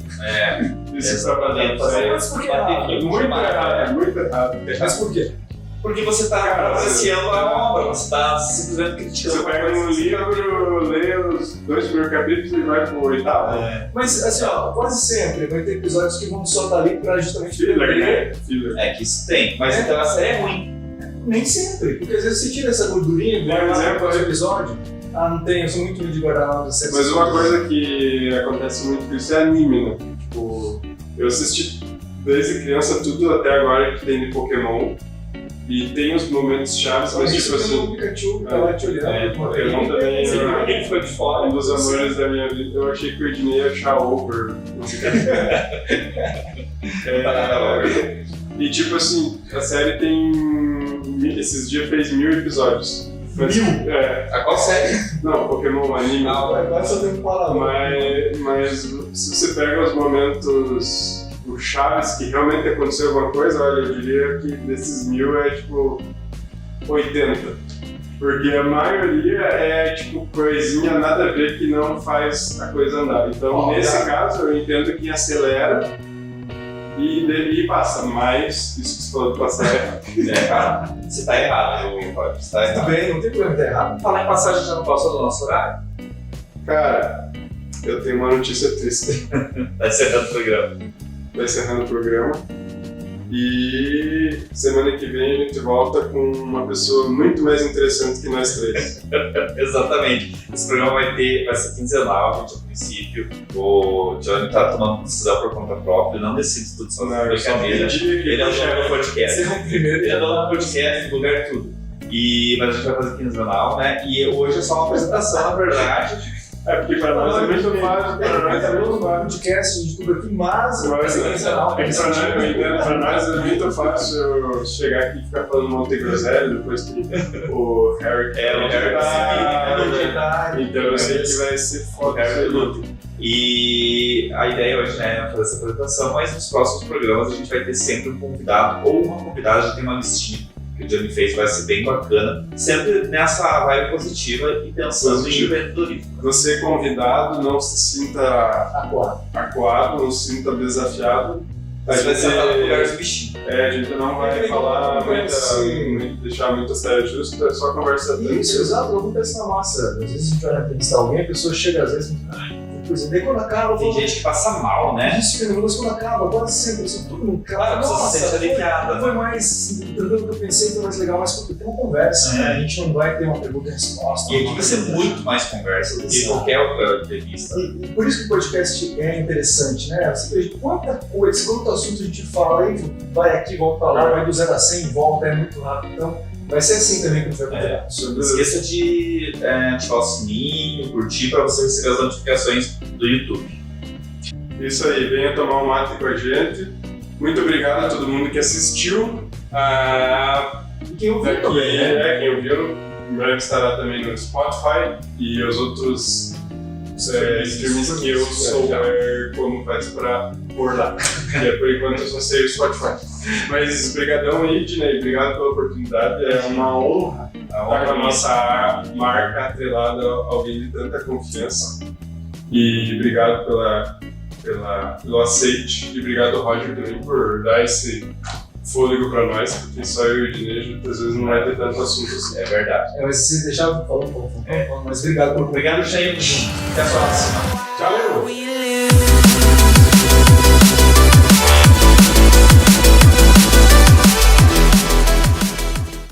Isso está Exatamente. Mas por que errado? muito errado, muito errado. Mas por quê? Porque você está apreciando a obra, você está simplesmente criticando. Você pega um livro, lê os 2 primeiros capítulos e vai pro 8º. Mas assim, quase sempre vai ter episódios que vão só estar ali pra justamente Filler, né? Filler. É que isso tem, mas então a série é ruim. Nem sempre, porque às vezes você tira essa gordurinha, guarda lá no próximo episódio. Não tem, eu sou muito de guardar lá das séries. Mas uma coisa que acontece muito com isso é anime, né? Tipo, eu assisti desde criança tudo até agora que tem de Pokémon. E tem os momentos chaves, mas tipo assim. O Pikachu tá lá te olhando. Pokémon também Ele foi de fora. um dos amores da minha vida. Eu achei que o Ednei ia achar over. E tipo assim, a série tem. Esses dias fez 1000 episódios. Mas, 1000? A qual série? Não, Pokémon anime. Agora só tem um palavra. Mas se você pega os momentos chaves que realmente aconteceu alguma coisa, olha, eu diria que desses 1000 é tipo 80. Porque a maioria é tipo coisinha nada a ver que não faz a coisa andar. Então, nesse caso, eu entendo que acelera e passa, mas isso que você falou de passar é errado. Você tá errado, Fábio. Você tá Tudo errado. bem, não tem problema, tá errado. Falar em passagem já não passou do nosso horário? Cara, eu tenho uma notícia triste. Tá encerrando o programa. Vai encerrando o programa. E semana que vem a gente volta com uma pessoa muito mais interessante que nós três. Exatamente. Esse programa vai ser quinzenal, gente, a princípio. O Johnny tá tomando decisão por conta própria, não decide tudo só na brincadeira. Ele é o chefe do podcast. Você é o primeiro. Ele é dono do podcast, do lugar tudo. Mas a gente vai fazer quinzenal, né? E hoje é só uma apresentação, na verdade. Porque para nós é muito fácil, para nós é muito fácil. Podcast de tudo aqui, mas Para nós é muito fácil chegar aqui e ficar falando Monte Groselha, depois que o Harry então eu sei que vai ser foda. E a ideia hoje é fazer essa apresentação, mas nos próximos programas a gente vai ter sempre um convidado ou uma convidada, já tem uma listinha que o Johnny fez, vai ser bem bacana, sempre nessa vibe positiva e pensando em empreendedorismo. Você convidado, não se sinta acuado, não se sinta desafiado, Mas vai ser no lugar dos bichinhos. A gente não vai falar deixar muita série justa, é só conversa. Isso, exato, eu vou pensar na massa. Às vezes a gente vai entrevistar alguém, a pessoa chega às vezes e diz, daí quando acaba, Tem gente que passa mal, né? isso, mas quando acaba, agora sempre, assim, todo mundo Claro, você se sente aliviada. foi mais tranquilo do que eu pensei, foi mais legal, mas porque tem uma conversa, né? A gente não vai ter uma pergunta e resposta. E aqui vai ser muito mais conversa do que qualquer outra entrevista. E por isso que o podcast é interessante, né? Você vê quanta coisa, quanto assunto a gente fala, aí vai aqui, volta pra lá, vai do 0 a 100, volta, é muito rápido. Então, vai ser assim também que a gente vai fazer. Não esqueça de ativar o sininho, curtir para você receber as notificações do YouTube. Isso aí, venha tomar um mate com a gente. Muito obrigado a todo mundo que assistiu. E quem ouviu também, né? Quem ouviu, em breve estará também no Spotify e os outros streams que eu souber como faz pra pôr lá. E por enquanto eu só sei o Spotify. Mas brigadão aí, Dinei, obrigado pela oportunidade. É uma honra estar com a nossa marca atrelada a alguém de tanta confiança. E obrigado pelo aceite. E obrigado, Roger, também por dar esse fôlego pra nós, porque só eu e o Dinei, muitas vezes não vai ter tanto assunto assim. É verdade. Mas se deixar falando, mas obrigado por. Obrigado, gente. Até a próxima. Tchau!